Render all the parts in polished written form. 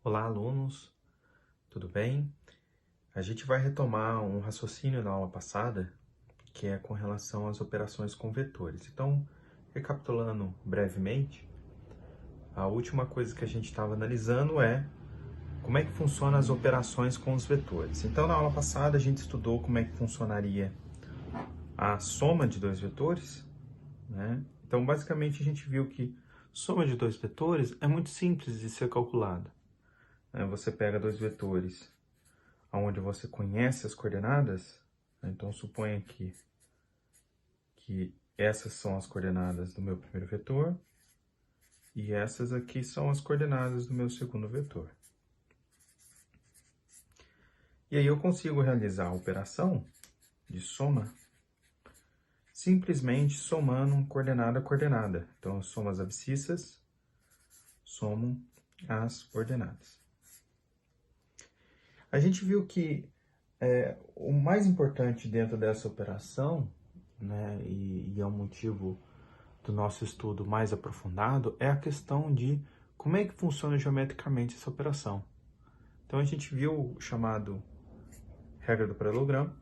Olá, alunos, tudo bem? A gente vai retomar um raciocínio da aula passada, que é com relação às operações com vetores. Então, recapitulando brevemente, a última coisa que a gente estava analisando é como é que funcionam as operações com os vetores. Então, na aula passada, a gente estudou como é que funcionaria a soma de dois vetores, né? Então, basicamente, a gente viu que soma de dois vetores é muito simples de ser calculada. Você pega dois vetores onde você conhece as coordenadas, então suponha que essas são as coordenadas do meu primeiro vetor e essas aqui são as coordenadas do meu segundo vetor. E aí eu consigo realizar a operação de soma simplesmente somando coordenada a coordenada. Então eu somo as abscissas, somo as ordenadas. A gente viu que o mais importante dentro dessa operação, né, e é um motivo do nosso estudo mais aprofundado, é a questão de como é que funciona geometricamente essa operação. Então a gente viu o chamado regra do paralelogramo,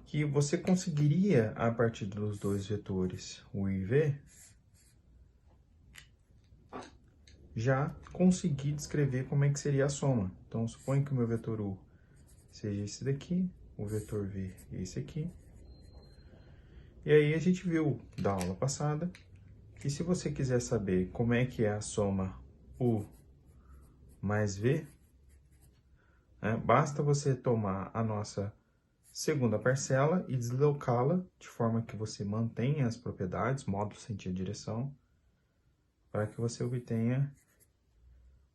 que você conseguiria, a partir dos dois vetores U e V, já conseguir descrever como é que seria a soma. Então suponha que o meu vetor U seja esse daqui, o vetor V esse aqui. E aí a gente viu da aula passada que se você quiser saber como é que é a soma U mais V, basta você tomar a nossa segunda parcela e deslocá-la de forma que você mantenha as propriedades, módulo, sentido, direção, para que você obtenha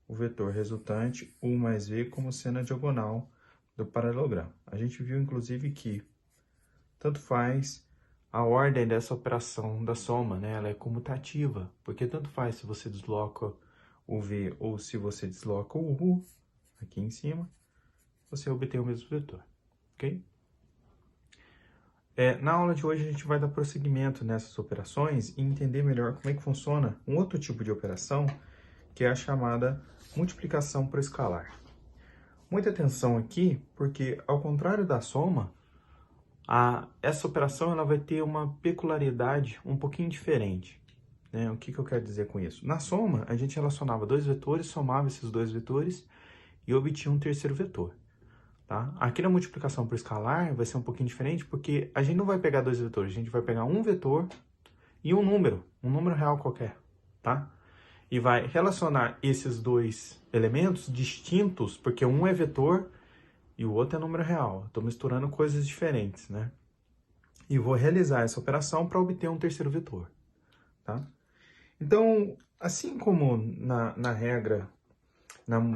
o vetor resultante U mais V como sendo a diagonal do paralelogramo. A gente viu, inclusive, que tanto faz a ordem dessa operação da soma, né? Ela é comutativa, porque tanto faz se você desloca o V ou se você desloca o U, aqui em cima, você obtém o mesmo vetor, ok? Na aula de hoje a gente vai dar prosseguimento nessas operações e entender melhor como é que funciona um outro tipo de operação, que é a chamada multiplicação por escalar. Muita atenção aqui, porque ao contrário da soma, essa operação ela vai ter uma peculiaridade um pouquinho diferente. Né? O que eu quero dizer com isso? Na soma, a gente relacionava dois vetores, somava esses dois vetores e obtinha um terceiro vetor. Tá? Aqui na multiplicação por escalar vai ser um pouquinho diferente, porque a gente não vai pegar dois vetores, a gente vai pegar um vetor e um número real qualquer, tá? E vai relacionar esses dois elementos distintos, porque um é vetor e o outro é número real. Estou misturando coisas diferentes, né? E vou realizar essa operação para obter um terceiro vetor, tá? Então, assim como na regra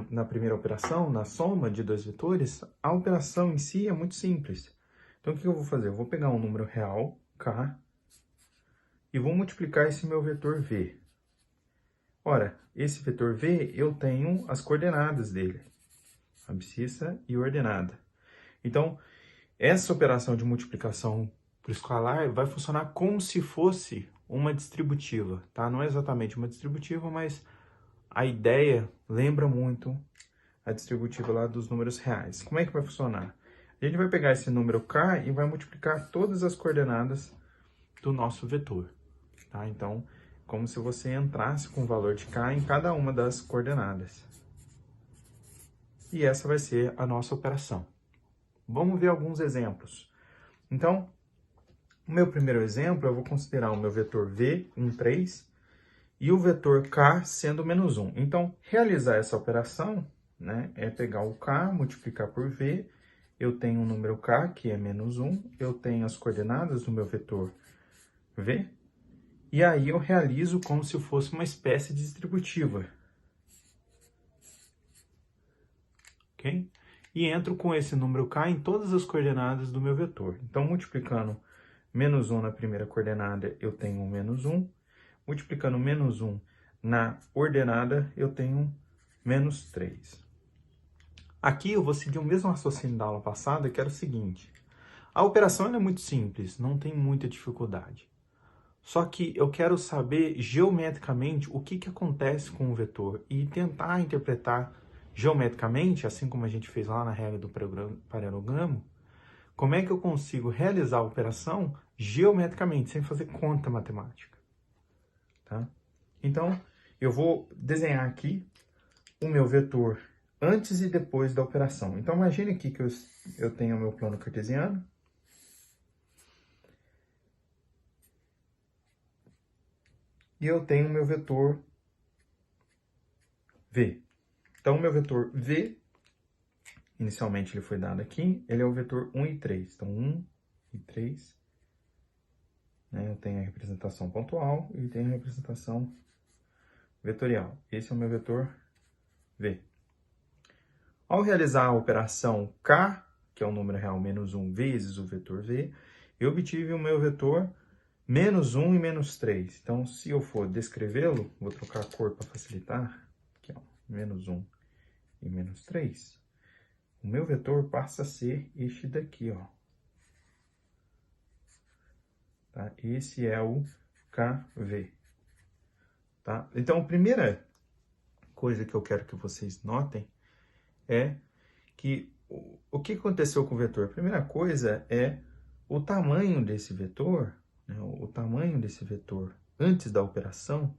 na primeira operação, na soma de dois vetores, a operação em si é muito simples. Então, o que eu vou fazer? Eu vou pegar um número real, k, e vou multiplicar esse meu vetor v. Ora, esse vetor v, eu tenho as coordenadas dele, abscissa e ordenada. Então, essa operação de multiplicação por escalar vai funcionar como se fosse uma distributiva, tá? Não é exatamente uma distributiva, mas a ideia lembra muito a distributiva lá dos números reais. Como é que vai funcionar? A gente vai pegar esse número k e vai multiplicar todas as coordenadas do nosso vetor, tá? Então, como se você entrasse com o valor de k em cada uma das coordenadas. E essa vai ser a nossa operação. Vamos ver alguns exemplos. Então, o meu primeiro exemplo, eu vou considerar o meu vetor v, 3, e o vetor k sendo menos 1. Então, realizar essa operação, né, é pegar o k, multiplicar por v, eu tenho um número k, que é menos 1, eu tenho as coordenadas do meu vetor v, e aí eu realizo como se fosse uma espécie de distributiva. Ok? E entro com esse número k em todas as coordenadas do meu vetor. Então, multiplicando menos 1 na primeira coordenada, eu tenho menos 1. Multiplicando menos 1 na ordenada, eu tenho menos 3. Aqui eu vou seguir o mesmo raciocínio da aula passada, que era o seguinte. A operação é muito simples, não tem muita dificuldade. Só que eu quero saber geometricamente o que acontece com o vetor e tentar interpretar geometricamente, assim como a gente fez lá na regra do paralelogramo, como é que eu consigo realizar a operação geometricamente, sem fazer conta matemática, tá? Então, eu vou desenhar aqui o meu vetor antes e depois da operação. Então, imagine aqui que eu tenho o meu plano cartesiano. E eu tenho o meu vetor V. Então, o meu vetor V, inicialmente ele foi dado aqui, ele é o vetor 1 e 3. Então, 1 e 3, né? Eu tenho a representação pontual e tenho a representação vetorial. Esse é o meu vetor V. Ao realizar a operação K, que é o número real menos 1 vezes o vetor V, eu obtive o meu vetor menos 1 e menos 3. Então, se eu for descrevê-lo, vou trocar a cor para facilitar. Aqui, ó, menos 1 e menos 3. O meu vetor passa a ser este daqui, ó. Tá? Esse é o KV. Tá? Então, a primeira coisa que eu quero que vocês notem é que o que aconteceu com o vetor? A primeira coisa é o tamanho desse vetor, né? O tamanho desse vetor antes da operação,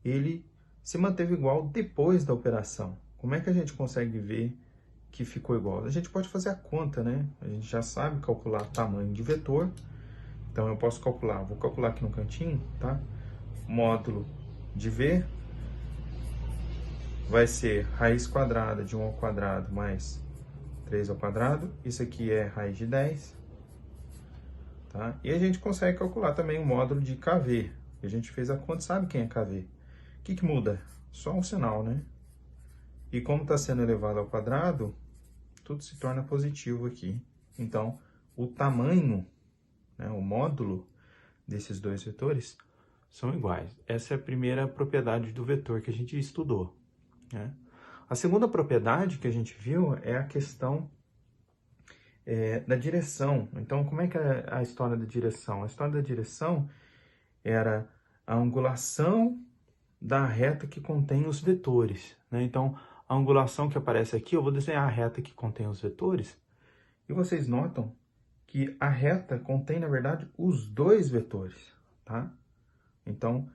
ele se manteve igual depois da operação. Como é que a gente consegue ver que ficou igual? A gente pode fazer a conta, né? A gente já sabe calcular tamanho de vetor. Então, eu posso calcular, vou calcular aqui no cantinho, tá? Módulo de V vai ser raiz quadrada de 1 ao quadrado mais 3 ao quadrado. Isso aqui é raiz de 10. Tá? E a gente consegue calcular também o módulo de KV. A gente fez a conta, sabe quem é KV? O que muda? Só um sinal, né? E como está sendo elevado ao quadrado, tudo se torna positivo aqui. Então, o tamanho, né, o módulo desses dois vetores são iguais. Essa é a primeira propriedade do vetor que a gente estudou, né? A segunda propriedade que a gente viu é a questão da direção. Então, como é que é a história da direção? A história da direção era a angulação da reta que contém os vetores, né? Então, a angulação que aparece aqui, eu vou desenhar a reta que contém os vetores, e vocês notam que a reta contém, na verdade, os dois vetores, tá? Então,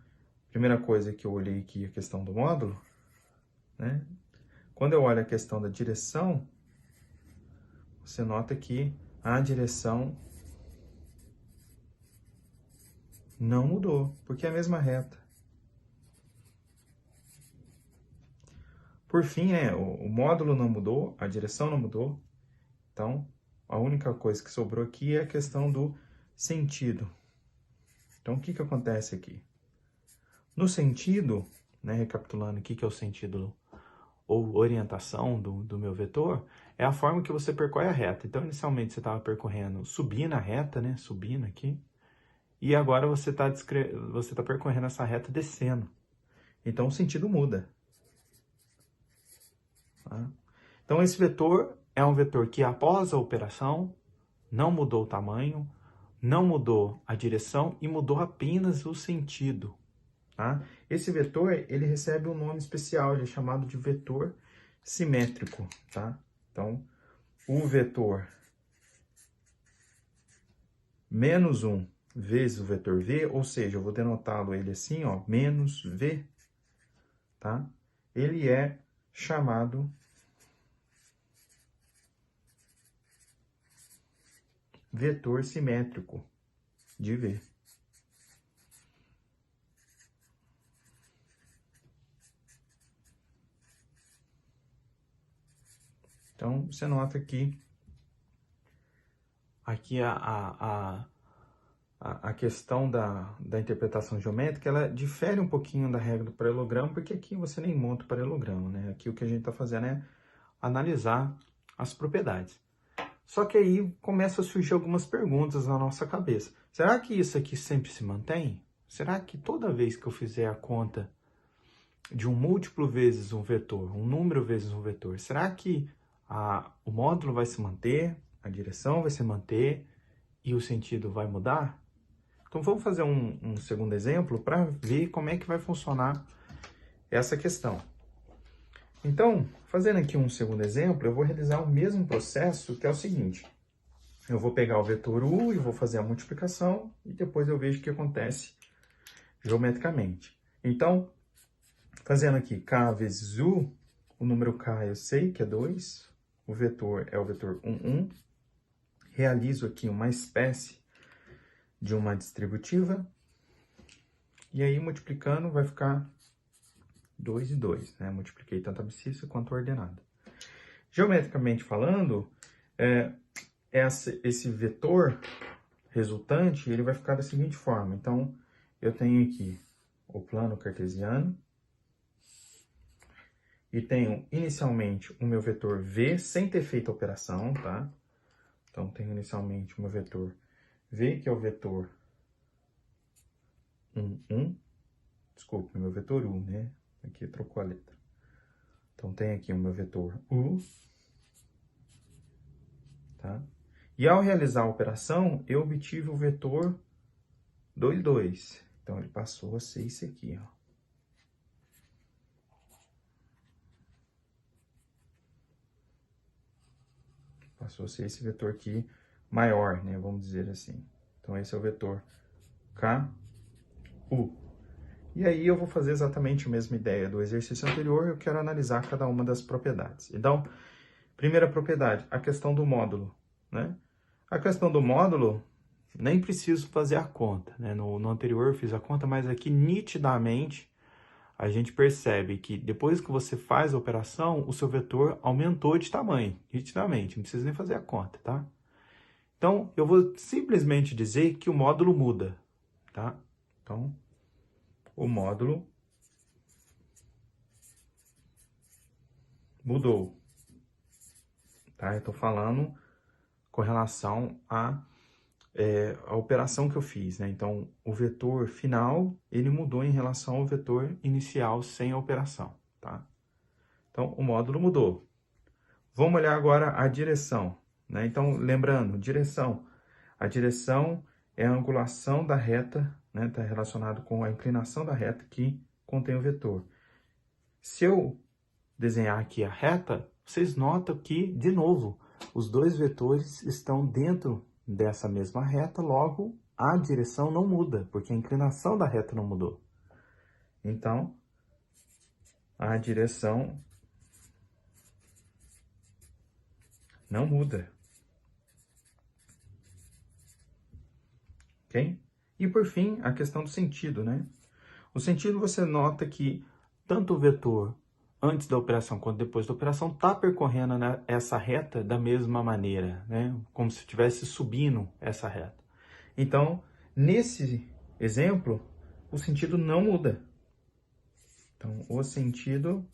primeira coisa que eu olhei aqui, a questão do módulo, né? Quando eu olho a questão da direção, você nota que a direção não mudou, porque é a mesma reta. Por fim, né, o módulo não mudou, a direção não mudou. Então, a única coisa que sobrou aqui é a questão do sentido. Então, o que acontece aqui? No sentido, né, recapitulando aqui que é o sentido ou orientação do meu vetor, é a forma que você percorre a reta. Então, inicialmente você estava percorrendo, subindo a reta, né, subindo aqui, e agora você tá percorrendo essa reta descendo. Então, o sentido muda. Tá? Então, esse vetor é um vetor que, após a operação, não mudou o tamanho, não mudou a direção e mudou apenas o sentido. Tá? Esse vetor, ele recebe um nome especial, ele é chamado de vetor simétrico. Tá? Então, o vetor menos 1 vezes o vetor V, ou seja, eu vou denotá-lo ele assim, ó, menos V, tá? Ele é chamado vetor simétrico de V. Então, você nota que aqui a questão da interpretação geométrica, ela difere um pouquinho da regra do paralelogramo, porque aqui você nem monta o paralelogramo, né? Aqui o que a gente está fazendo é analisar as propriedades. Só que aí começa a surgir algumas perguntas na nossa cabeça. Será que isso aqui sempre se mantém? Será que toda vez que eu fizer a conta de um múltiplo vezes um vetor, um número vezes um vetor, será que o módulo vai se manter, a direção vai se manter e o sentido vai mudar? Então, vamos fazer um segundo exemplo para ver como é que vai funcionar essa questão. Então, fazendo aqui um segundo exemplo, eu vou realizar o mesmo processo, que é o seguinte. Eu vou pegar o vetor u e vou fazer a multiplicação e depois eu vejo o que acontece geometricamente. Então, fazendo aqui k vezes u, o número k eu sei que é 2, o vetor é o vetor 1, 1. Realizo aqui uma espécie de uma distributiva. E aí, multiplicando, vai ficar 2 e 2, né? Multipliquei tanto a abscissa quanto a ordenada. Geometricamente falando, esse vetor resultante, ele vai ficar da seguinte forma. Então, eu tenho aqui o plano cartesiano e tenho inicialmente o meu vetor v sem ter feito a operação, tá? Então, tenho inicialmente o meu vetor v, que é o vetor 1, 1. Desculpa, meu vetor u, né? Aqui trocou a letra. Então, tem aqui o meu vetor u, tá? E ao realizar a operação, eu obtive o vetor 2, 2. Então, ele passou a ser esse aqui, ó. Passou a ser esse vetor aqui maior, né? Vamos dizer assim. Então, esse é o vetor KU. E aí, eu vou fazer exatamente a mesma ideia do exercício anterior. Eu quero analisar cada uma das propriedades. Então, primeira propriedade, a questão do módulo, né? A questão do módulo, nem preciso fazer a conta, né? No anterior eu fiz a conta, mas aqui nitidamente a gente percebe que depois que você faz a operação, o seu vetor aumentou de tamanho, nitidamente, não precisa nem fazer a conta, tá? Então, eu vou simplesmente dizer que o módulo muda, tá? Então, o módulo mudou, tá? Eu tô falando com relação a operação que eu fiz, né? Então, o vetor final, ele mudou em relação ao vetor inicial sem a operação, tá? Então, o módulo mudou. Vamos olhar agora a direção, né? Então, lembrando, direção. A direção é a angulação da reta, né? Está relacionado com a inclinação da reta que contém o vetor. Se eu desenhar aqui a reta, vocês notam que, de novo, os dois vetores estão dentro dessa mesma reta, logo a direção não muda, porque a inclinação da reta não mudou. Então, a direção não muda. Ok? E por fim, a questão do sentido, né? O sentido você nota que tanto o vetor antes da operação quanto depois da operação está percorrendo, né, essa reta da mesma maneira, né? Como se estivesse subindo essa reta. Então, nesse exemplo, o sentido não muda. Então, o sentido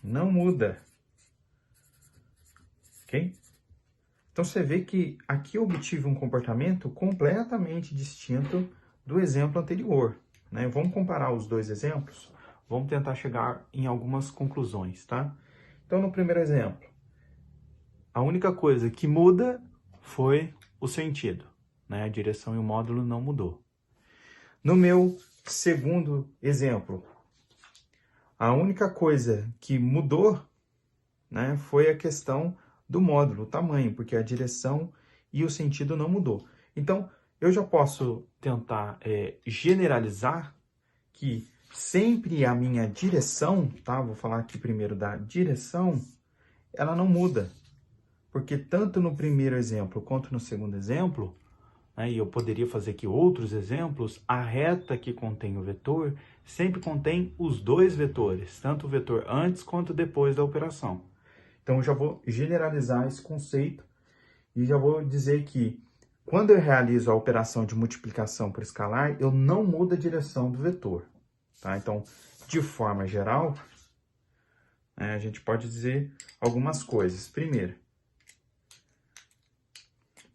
não muda. Ok? Então, você vê que aqui eu obtive um comportamento completamente distinto do exemplo anterior, né? Vamos comparar os dois exemplos? Vamos tentar chegar em algumas conclusões, tá? Então, no primeiro exemplo, a única coisa que muda foi o sentido, né? A direção e o módulo não mudou. No meu segundo exemplo, a única coisa que mudou, né, foi a questão do módulo, o tamanho, porque a direção e o sentido não mudou. Então, eu já posso tentar generalizar que sempre a minha direção, tá? Vou falar aqui primeiro da direção, ela não muda. Porque tanto no primeiro exemplo quanto no segundo exemplo, né, e eu poderia fazer aqui outros exemplos, a reta que contém o vetor sempre contém os dois vetores, tanto o vetor antes quanto depois da operação. Então, eu já vou generalizar esse conceito e já vou dizer que quando eu realizo a operação de multiplicação por escalar, eu não mudo a direção do vetor, tá? Então, de forma geral, né, a gente pode dizer algumas coisas. Primeiro,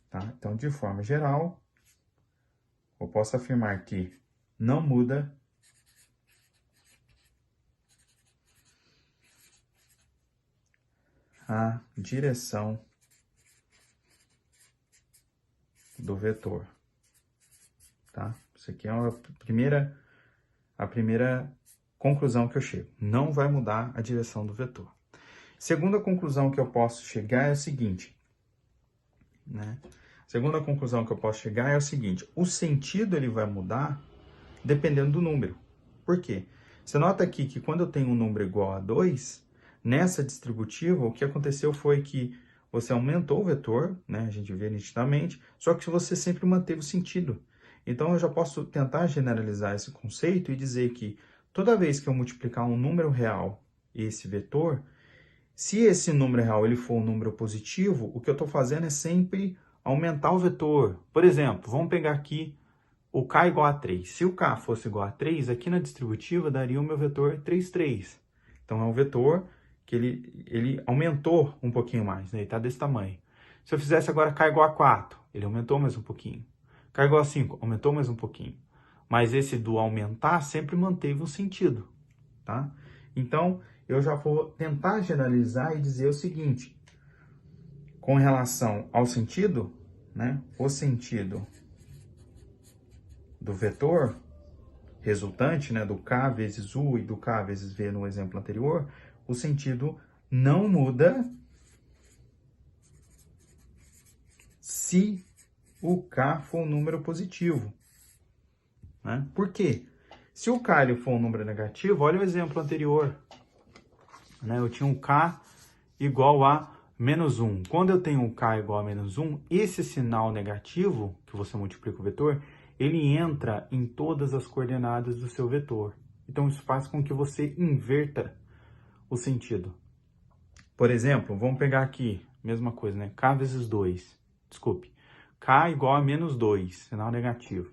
tá? Então, de forma geral, eu posso afirmar que não muda a direção do vetor, tá? Isso aqui é a primeira conclusão que eu chego: não vai mudar a direção do vetor. Segunda conclusão que eu posso chegar é a seguinte, né? Segunda conclusão que eu posso chegar é o seguinte: o sentido ele vai mudar dependendo do número. Por quê? Você nota aqui que quando eu tenho um número igual a 2, nessa distributiva, o que aconteceu foi que você aumentou o vetor, né? A gente vê nitidamente, só que você sempre manteve o sentido. Então, eu já posso tentar generalizar esse conceito e dizer que toda vez que eu multiplicar um número real e esse vetor, se esse número real ele for um número positivo, o que eu estou fazendo é sempre aumentar o vetor. Por exemplo, vamos pegar aqui o k igual a 3. Se o k fosse igual a 3, aqui na distributiva daria o meu vetor 3, 3. Então, é um vetor que ele aumentou um pouquinho mais, né? Ele está desse tamanho. Se eu fizesse agora k igual a 4, ele aumentou mais um pouquinho. K igual a 5, aumentou mais um pouquinho. Mas esse do aumentar sempre manteve um sentido, tá? Então, eu já vou tentar generalizar e dizer o seguinte: com relação ao sentido, né? O sentido do vetor resultante, né, do k vezes u e do k vezes v no exemplo anterior, o sentido não muda se o k for um número positivo, né? Por quê? Se o k ele for um número negativo, olha o exemplo anterior, né? Eu tinha um k igual a menos 1. Quando eu tenho um k igual a menos 1, esse sinal negativo, que você multiplica o vetor, ele entra em todas as coordenadas do seu vetor. Então, isso faz com que você inverta o sentido. Por exemplo, vamos pegar aqui, mesma coisa, né? K vezes 2. Desculpe. K igual a menos 2, sinal negativo.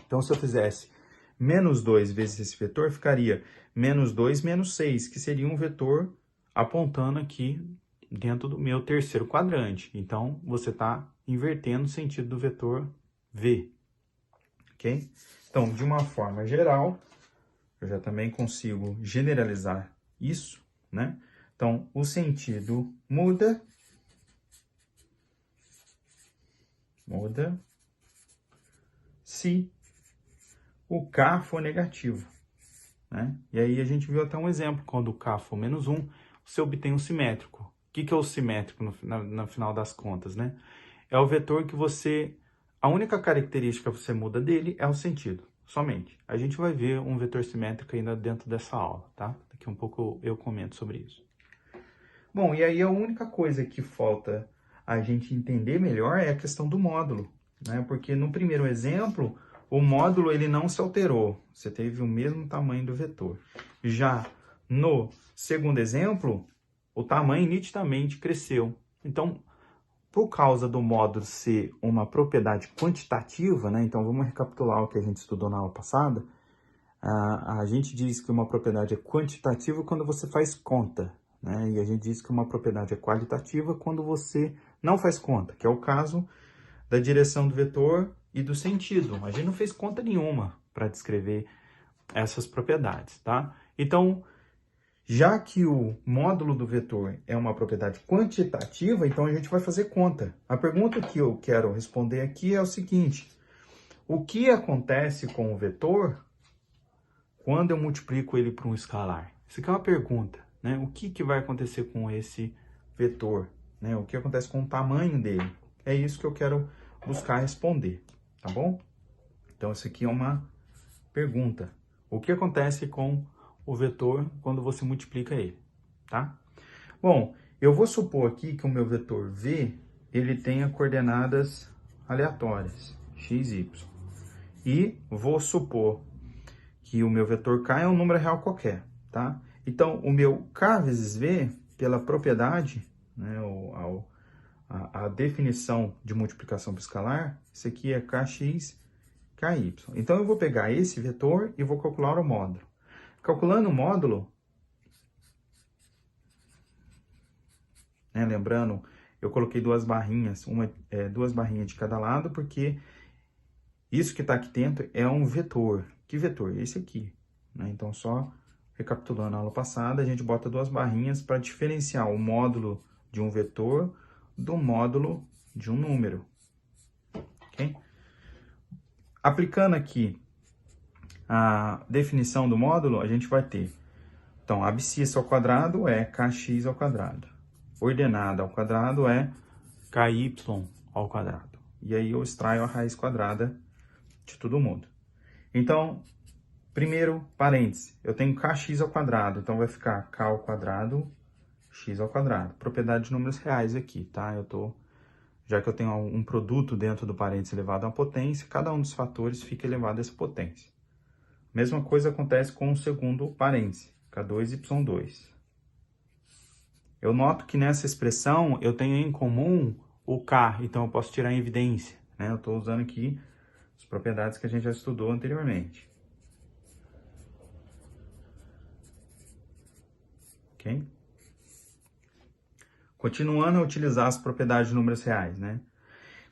Então, se eu fizesse menos 2 vezes esse vetor, ficaria menos 2 menos 6, que seria um vetor apontando aqui dentro do meu terceiro quadrante. Então, você está invertendo o sentido do vetor V. Ok? Então, de uma forma geral, eu já também consigo generalizar isso, né? Então, o sentido muda se o k for negativo, né? E aí a gente viu até um exemplo, quando o k for menos 1, você obtém um simétrico. O que é o simétrico no final das contas, né? É o vetor que você... A única característica que você muda dele é o sentido, somente. A gente vai ver um vetor simétrico ainda dentro dessa aula, tá? Daqui um pouco eu comento sobre isso. Bom, e aí a única coisa que falta a gente entender melhor é a questão do módulo, né? Porque no primeiro exemplo, o módulo ele não se alterou, você teve o mesmo tamanho do vetor. Já no segundo exemplo, o tamanho nitidamente cresceu. Então, por causa do módulo ser uma propriedade quantitativa, né? Então, vamos recapitular o que a gente estudou na aula passada. A gente diz que uma propriedade é quantitativa quando você faz conta, né? E a gente diz que uma propriedade é qualitativa quando você não faz conta, que é o caso da direção do vetor e do sentido. A gente não fez conta nenhuma para descrever essas propriedades, tá? Então, já que o módulo do vetor é uma propriedade quantitativa, então a gente vai fazer conta. A pergunta que eu quero responder aqui é o seguinte: o que acontece com o vetor quando eu multiplico ele por um escalar? Isso aqui é uma pergunta, né? O que vai acontecer com esse vetor, né? O que acontece com o tamanho dele? É isso que eu quero buscar responder, tá bom? Então, isso aqui é uma pergunta. O que acontece com o vetor quando você multiplica ele, tá? Bom, eu vou supor aqui que o meu vetor V, ele tenha coordenadas aleatórias, x, y. E vou supor que o meu vetor K é um número real qualquer, tá? Então, o meu K vezes V, pela propriedade, né, a definição de multiplicação por escalar, isso aqui é Kx, Ky. Então, eu vou pegar esse vetor e vou calcular o módulo. Calculando o módulo, né, lembrando, eu coloquei duas barrinhas, duas barrinhas de cada lado, porque isso que está aqui dentro é um vetor. Que vetor? Esse aqui, né? Então, só recapitulando a aula passada, a gente bota duas barrinhas para diferenciar o módulo de um vetor do módulo de um número. Okay? Aplicando aqui a definição do módulo, a gente vai ter, então, abscissa ao quadrado é kx ao quadrado. Ordenada ao quadrado é ky ao quadrado. E aí eu extraio a raiz quadrada de todo mundo. Então, primeiro parêntese, eu tenho kx ao quadrado, então vai ficar k ao quadrado, x ao quadrado. Propriedade de números reais aqui, tá? Já que eu tenho um produto dentro do parêntese elevado à potência, cada um dos fatores fica elevado a essa potência. Mesma coisa acontece com o segundo parêntese, K2, Y2. Eu noto que nessa expressão eu tenho em comum o K, então eu posso tirar em evidência, né? Eu estou usando aqui as propriedades que a gente já estudou anteriormente. Ok? Continuando a utilizar as propriedades de números reais, né?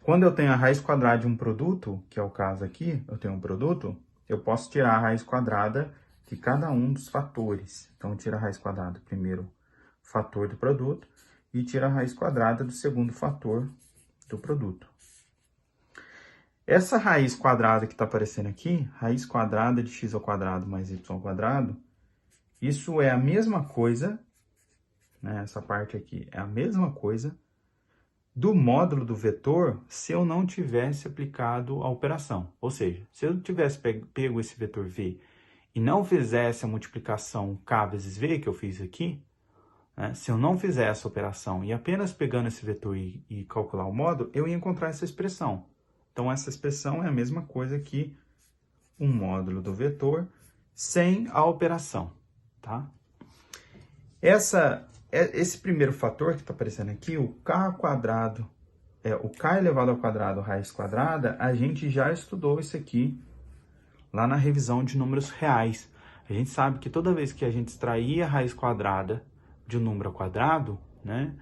Quando eu tenho a raiz quadrada de um produto, que é o caso aqui, eu tenho um produto, eu posso tirar a raiz quadrada de cada um dos fatores. Então, tira a raiz quadrada do primeiro fator do produto e tira a raiz quadrada do segundo fator do produto. Essa raiz quadrada que está aparecendo aqui, raiz quadrada de x ao quadrado mais y ao quadrado, isso é a mesma coisa, né? Essa parte aqui é a mesma coisa do módulo do vetor se eu não tivesse aplicado a operação. Ou seja, se eu tivesse pego esse vetor v e não fizesse a multiplicação k vezes v que eu fiz aqui, né? Se eu não fizer essa operação e apenas pegando esse vetor e calcular o módulo, eu ia encontrar essa expressão. Então, essa expressão é a mesma coisa que um módulo do vetor sem a operação, tá? Esse primeiro fator que está aparecendo aqui, o k quadrado, o k elevado ao quadrado raiz quadrada, a gente já estudou isso aqui lá na revisão de números reais. A gente sabe que toda vez que a gente extrair a raiz quadrada de um número ao quadrado, né,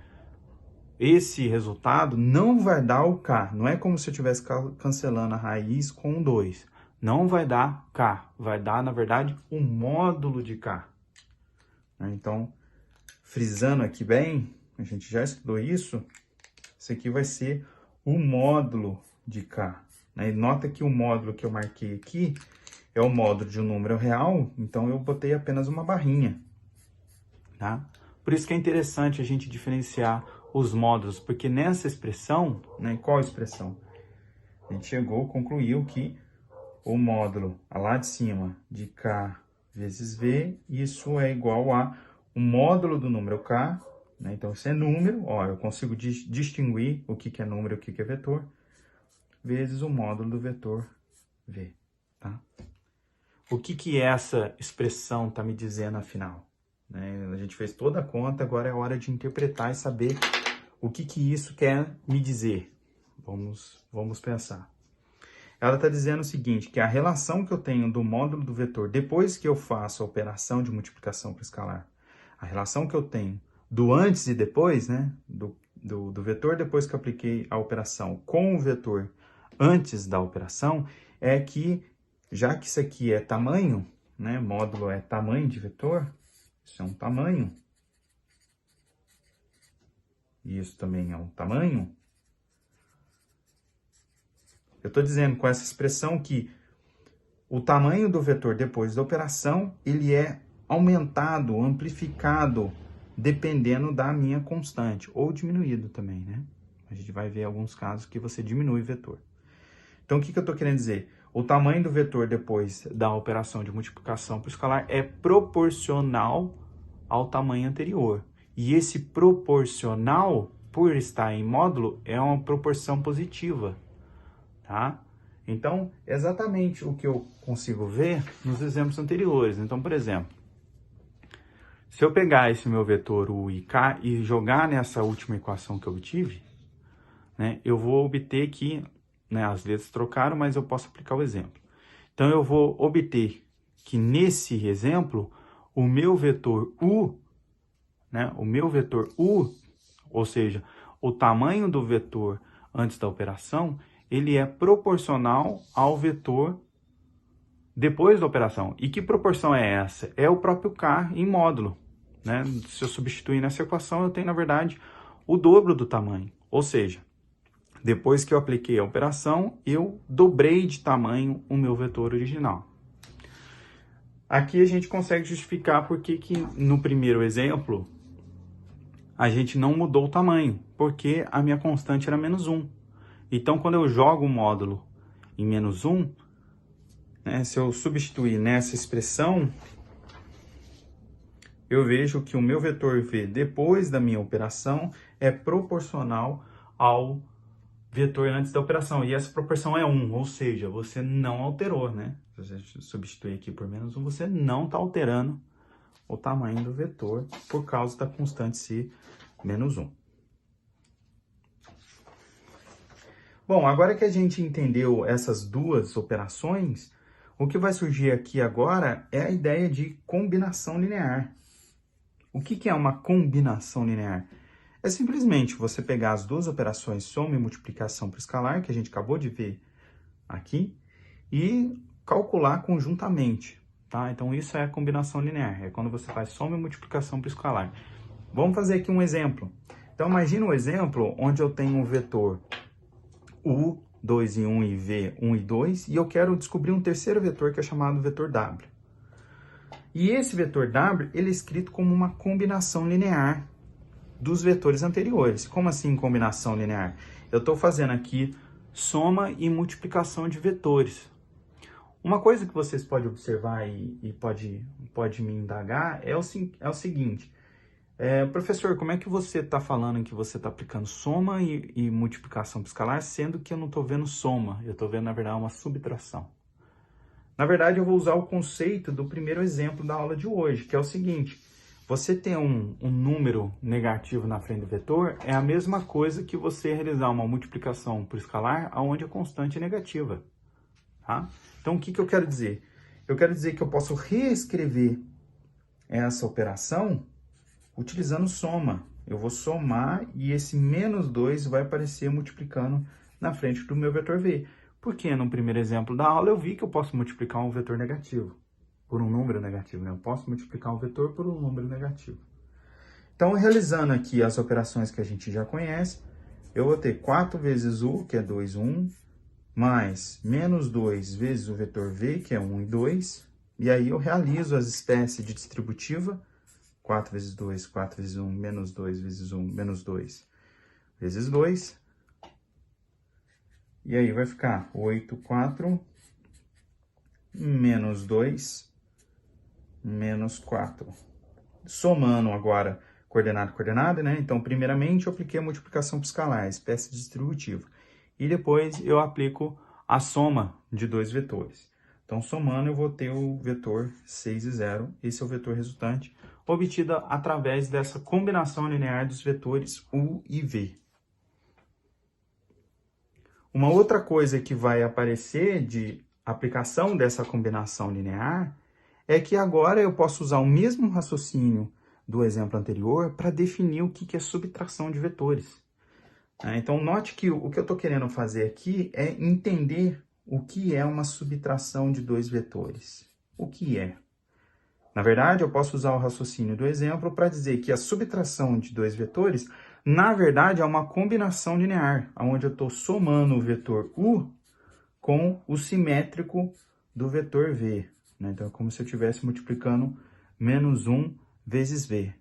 esse resultado não vai dar o k. Não é como se eu estivesse cancelando a raiz com 2. Não vai dar k. Vai dar, na verdade, o módulo de k. Então, frisando aqui bem, a gente já estudou isso, isso aqui vai ser o módulo de k. E nota que o módulo que eu marquei aqui é o módulo de um número real, então eu botei apenas uma barrinha, tá? Por isso que é interessante a gente diferenciar os módulos, porque nessa expressão, né, qual expressão? A gente concluiu que o módulo lá de cima de k vezes v, isso é igual a o módulo do número k, né? Então, isso é número, ó, eu consigo distinguir o que é número e o que é vetor, vezes o módulo do vetor v, tá? O que essa expressão está me dizendo afinal? Né? A gente fez toda a conta, agora é hora de interpretar e saber o que isso quer me dizer. Vamos pensar. Ela está dizendo o seguinte, que a relação que eu tenho do módulo do vetor depois que eu faço a operação de multiplicação para escalar, a relação que eu tenho do antes e depois, né, do vetor depois que eu apliquei a operação com o vetor antes da operação, é que, já que isso aqui é tamanho, né, módulo é tamanho de vetor, isso é um tamanho, e isso também é um tamanho, eu estou dizendo com essa expressão que o tamanho do vetor depois da operação, ele é aumentado, amplificado, dependendo da minha constante, ou diminuído também, né? A gente vai ver alguns casos que você diminui o vetor. Então, o que eu estou querendo dizer? O tamanho do vetor depois da operação de multiplicação para o escalar é proporcional ao tamanho anterior. E esse proporcional, por estar em módulo, é uma proporção positiva, tá? Então, exatamente o que eu consigo ver nos exemplos anteriores. Então, por exemplo, se eu pegar esse meu vetor u e k e jogar nessa última equação que eu obtive, né, eu vou obter que, né, as letras trocaram, mas eu posso aplicar o exemplo. Então, eu vou obter que nesse exemplo, o meu vetor u, né, ou seja, o tamanho do vetor antes da operação, ele é proporcional ao vetor depois da operação. E que proporção é essa? É o próprio k em módulo, né? Se eu substituir nessa equação, eu tenho, na verdade, o dobro do tamanho. Ou seja, depois que eu apliquei a operação, eu dobrei de tamanho o meu vetor original. Aqui a gente consegue justificar por que no primeiro exemplo a gente não mudou o tamanho, porque a minha constante era -1. Então, quando eu jogo o módulo em -1, né, se eu substituir nessa expressão, eu vejo que o meu vetor v depois da minha operação é proporcional ao vetor antes da operação. E essa proporção é 1, ou seja, você não alterou, né? Se você substituir aqui por -1, você não está alterando o tamanho do vetor por causa da constante si -1. Bom, agora que a gente entendeu essas duas operações, o que vai surgir aqui agora é a ideia de combinação linear. O que é uma combinação linear? É simplesmente você pegar as duas operações soma e multiplicação para escalar, que a gente acabou de ver aqui, e calcular conjuntamente, tá? Então, isso é a combinação linear, é quando você faz soma e multiplicação para escalar. Vamos fazer aqui um exemplo. Então, imagina um exemplo onde eu tenho um vetor u, 2 e 1 e v, 1 e 2, e eu quero descobrir um terceiro vetor que é chamado vetor w. E esse vetor w, ele é escrito como uma combinação linear dos vetores anteriores. Como assim combinação linear? Eu estou fazendo aqui soma e multiplicação de vetores. Uma coisa que vocês podem observar e pode me indagar é o seguinte. Professor, como é que você está falando que você está aplicando soma e multiplicação para escalar, sendo que eu não estou vendo soma, eu estou vendo, na verdade, uma subtração? Na verdade, eu vou usar o conceito do primeiro exemplo da aula de hoje, que é o seguinte: você ter um número negativo na frente do vetor é a mesma coisa que você realizar uma multiplicação por escalar onde a constante é negativa. Tá? Então, o que eu quero dizer? Eu quero dizer que eu posso reescrever essa operação utilizando soma. Eu vou somar e esse -2 vai aparecer multiplicando na frente do meu vetor v. Porque no primeiro exemplo da aula eu vi que eu posso multiplicar um vetor negativo por um número negativo, né? Eu posso multiplicar um vetor por um número negativo. Então, realizando aqui as operações que a gente já conhece, eu vou ter 4 vezes u, que é 2, 1, mais -2 vezes o vetor v, que é 1 e 2, e aí eu realizo as espécies de distributiva, 4 vezes 2, 4 vezes 1, -2 vezes 1, -2 vezes 2, e aí vai ficar 8, 4, -2, -4. Somando agora coordenada, coordenada, né? Então, primeiramente, eu apliquei a multiplicação por escalar, espécie distributiva. E depois eu aplico a soma de dois vetores. Então, somando, eu vou ter o vetor 6 e 0. Esse é o vetor resultante, obtida através dessa combinação linear dos vetores u e v. Uma outra coisa que vai aparecer de aplicação dessa combinação linear é que agora eu posso usar o mesmo raciocínio do exemplo anterior para definir o que é subtração de vetores. Então, note que o que eu estou querendo fazer aqui é entender o que é uma subtração de dois vetores. O que é? Na verdade, eu posso usar o raciocínio do exemplo para dizer que a subtração de dois vetores, na verdade, é uma combinação linear, onde eu estou somando o vetor u com o simétrico do vetor v. Então, é como se eu estivesse multiplicando -1 vezes v.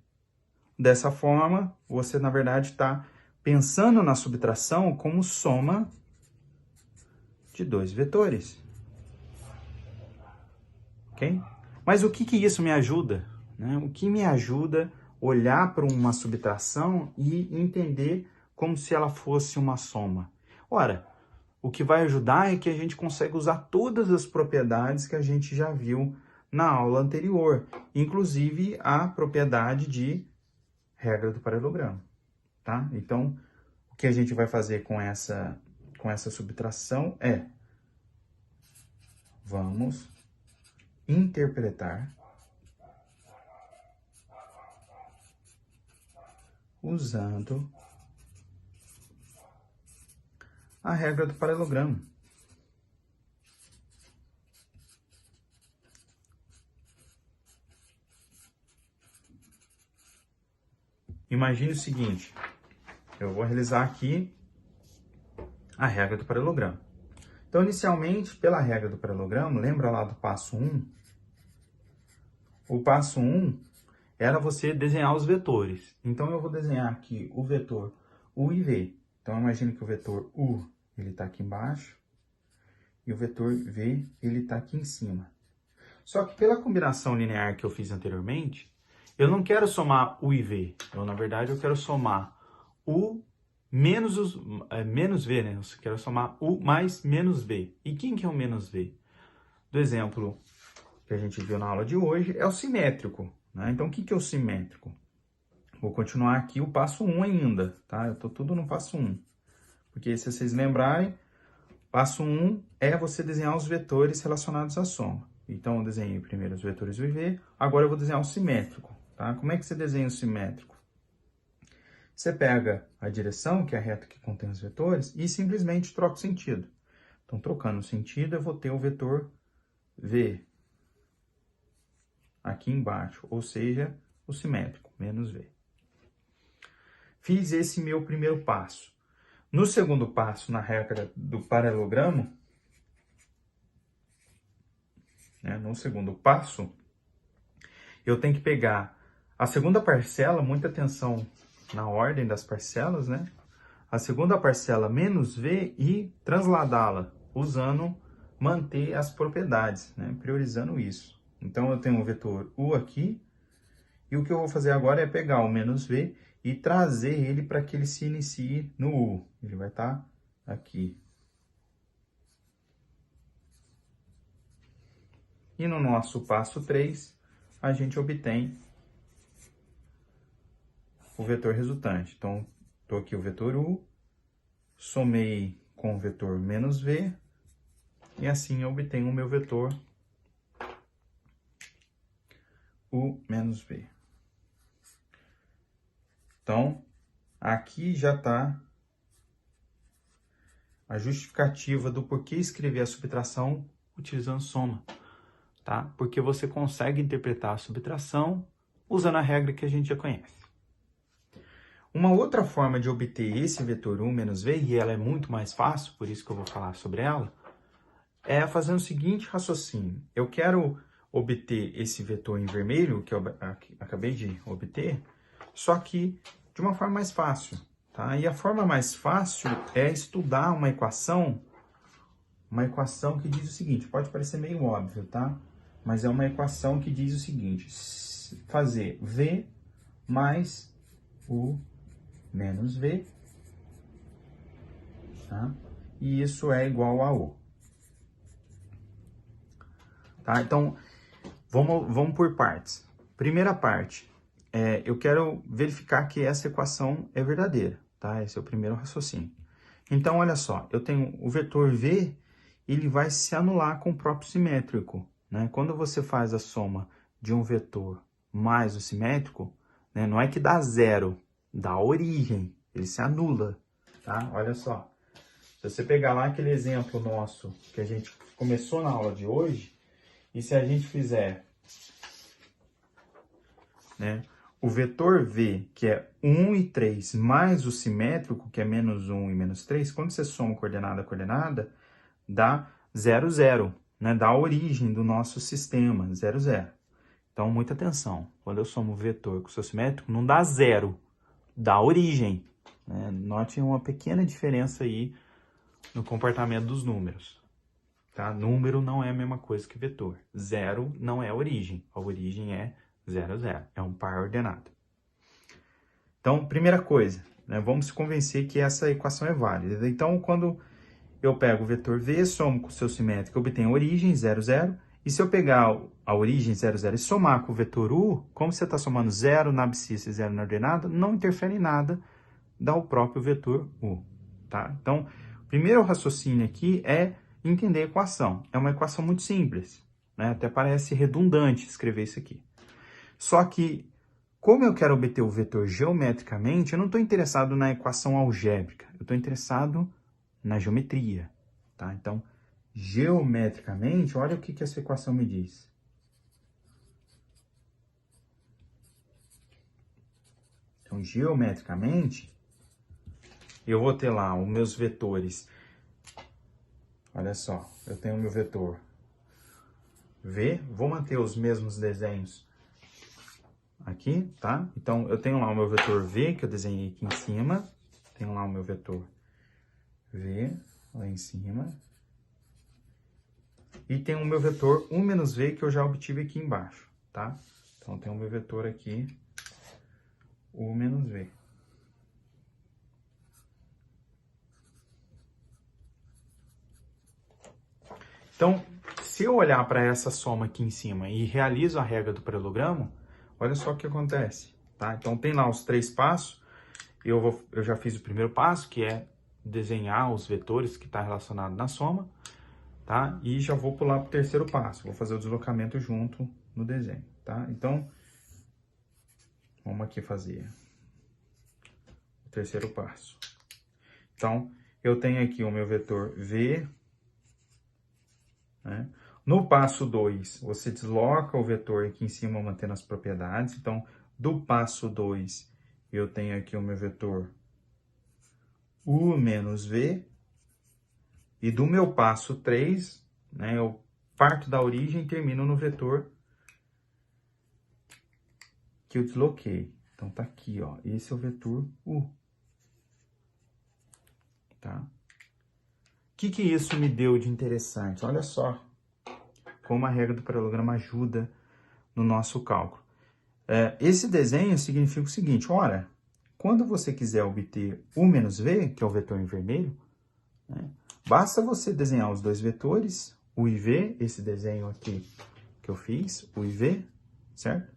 Dessa forma, você, na verdade, está pensando na subtração como soma de dois vetores. Ok? Mas o que isso me ajuda? O que me ajuda a olhar para uma subtração e entender como se ela fosse uma soma? Ora, o que vai ajudar é que a gente consegue usar todas as propriedades que a gente já viu na aula anterior, inclusive a propriedade de regra do paralelogramo, tá? Então, o que a gente vai fazer com essa subtração é, vamos interpretar usando a regra do paralelogramo. Imagine o seguinte, eu vou realizar aqui a regra do paralelogramo. Então, inicialmente, pela regra do paralelogramo, lembra lá do passo 1? O passo 1 era você desenhar os vetores. Então, eu vou desenhar aqui o vetor U e V. Então, imagine que o vetor U, ele está aqui embaixo, e o vetor V, ele está aqui em cima. Só que pela combinação linear que eu fiz anteriormente, eu não quero somar U e V. Na verdade, eu quero somar U menos V, né? Eu quero somar U mais menos V. E quem que é o menos V? Do exemplo que a gente viu na aula de hoje, é o simétrico, né? Então, o que é o simétrico? Vou continuar aqui o passo 1 ainda, tá? Eu estou tudo no passo 1. Porque se vocês lembrarem, passo 1 é você desenhar os vetores relacionados à soma. Então, eu desenhei primeiro os vetores U e V, agora eu vou desenhar o simétrico, tá? Como é que você desenha o simétrico? Você pega a direção, que é a reta que contém os vetores, e simplesmente troca o sentido. Então, trocando o sentido, eu vou ter o vetor V aqui embaixo, ou seja, o simétrico, menos V. Fiz esse meu primeiro passo. No segundo passo, na regra do paralelogramo, né, no segundo passo, eu tenho que pegar a segunda parcela, muita atenção na ordem das parcelas, né? A segunda parcela menos V e transladá-la, usando manter as propriedades, né? Priorizando isso. Então, eu tenho o vetor U aqui, e o que eu vou fazer agora é pegar o menos V e trazer ele para que ele se inicie no U. Ele vai estar aqui. E no nosso passo 3, a gente obtém o vetor resultante. Então, estou aqui o vetor U, somei com o vetor menos V, e assim eu obtenho o meu vetor U menos V. Então, aqui já está a justificativa do porquê escrever a subtração utilizando soma, tá? Porque você consegue interpretar a subtração usando a regra que a gente já conhece. Uma outra forma de obter esse vetor U menos V, e ela é muito mais fácil, por isso que eu vou falar sobre ela, é fazendo o seguinte raciocínio. Eu quero obter esse vetor em vermelho, que eu acabei de obter, só que de uma forma mais fácil, tá? E a forma mais fácil é estudar uma equação que diz o seguinte, pode parecer meio óbvio, tá? Mas é uma equação que diz o seguinte, fazer V mais U menos V, tá? E isso é igual a U. Tá? Então, vamos por partes. Primeira parte, eu quero verificar que essa equação é verdadeira, tá? Esse é o primeiro raciocínio. Então, olha só, eu tenho o vetor V, ele vai se anular com o próprio simétrico, né? Quando você faz a soma de um vetor mais o simétrico, né, não é que dá zero, dá origem, ele se anula, tá? Olha só, se você pegar lá aquele exemplo nosso que a gente começou na aula de hoje, e se a gente fizer, né, o vetor V, que é 1 e 3, mais o simétrico, que é menos 1 e menos 3, quando você soma coordenada a coordenada, dá 0, 0, né? Dá a origem do nosso sistema, 0, 0. Então, muita atenção. Quando eu somo o vetor com o seu simétrico, não dá 0, dá origem, né? Note uma pequena diferença aí no comportamento dos números. Tá? Número não é a mesma coisa que vetor. 0 não é a origem é 0, 0. É um par ordenado. Então, primeira coisa, né? Vamos se convencer que essa equação é válida. Então, quando eu pego o vetor V, somo com o seu simétrico, eu obtenho a origem, 0, 0. E se eu pegar a origem, 0, 0, e somar com o vetor U, como você está somando 0 na abscissa e 0 na ordenada, não interfere em nada, dá o próprio vetor U. Tá? Então, o primeiro raciocínio aqui é entender a equação. É uma equação muito simples, né? Até parece redundante escrever isso aqui. Só que, como eu quero obter o vetor geometricamente, eu não estou interessado na equação algébrica, eu estou interessado na geometria, tá? Então, geometricamente, olha o que essa equação me diz. Então, geometricamente, eu vou ter lá os meus vetores. Olha só, eu tenho o meu vetor V, vou manter os mesmos desenhos aqui, tá? Então, eu tenho lá o meu vetor V, que eu desenhei aqui em cima. Tenho lá o meu vetor V, lá em cima. E tem o meu vetor U menos V, que eu já obtive aqui embaixo, tá? Então, tem o meu vetor aqui, U menos V. Então, se eu olhar para essa soma aqui em cima e realizo a regra do paralelogramo, olha só o que acontece, tá? Então, tem lá os 3 passos. Eu já fiz o primeiro passo, que é desenhar os vetores que está relacionado na soma, tá? E já vou pular para o terceiro passo. Vou fazer o deslocamento junto no desenho, tá? Então, vamos aqui fazer o terceiro passo. Então, eu tenho aqui o meu vetor V, né? No passo 2, você desloca o vetor aqui em cima, mantendo as propriedades. Então, do passo 2, eu tenho aqui o meu vetor U menos V. E do meu passo 3, né, eu parto da origem e termino no vetor que eu desloquei. Então, tá aqui, ó. Esse é o vetor U. Tá? O que isso me deu de interessante? Olha só como a regra do paralelogramo ajuda no nosso cálculo. Esse desenho significa o seguinte, ora, quando você quiser obter U menos V, que é o vetor em vermelho, né, basta você desenhar os dois vetores, U e V, esse desenho aqui que eu fiz, U e V, certo?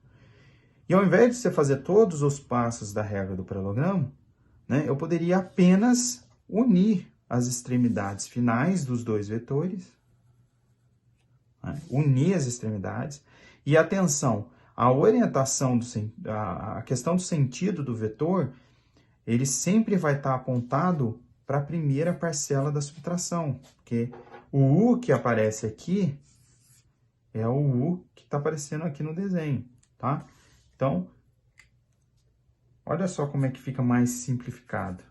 E ao invés de você fazer todos os passos da regra do paralelogramo, né, eu poderia apenas unir as extremidades finais dos dois vetores, né, unir as extremidades, e atenção, a orientação, a questão do sentido do vetor, ele sempre vai estar apontado para a primeira parcela da subtração, porque o U que aparece aqui é o U que está aparecendo aqui no desenho, tá? Então, olha só como é que fica mais simplificado.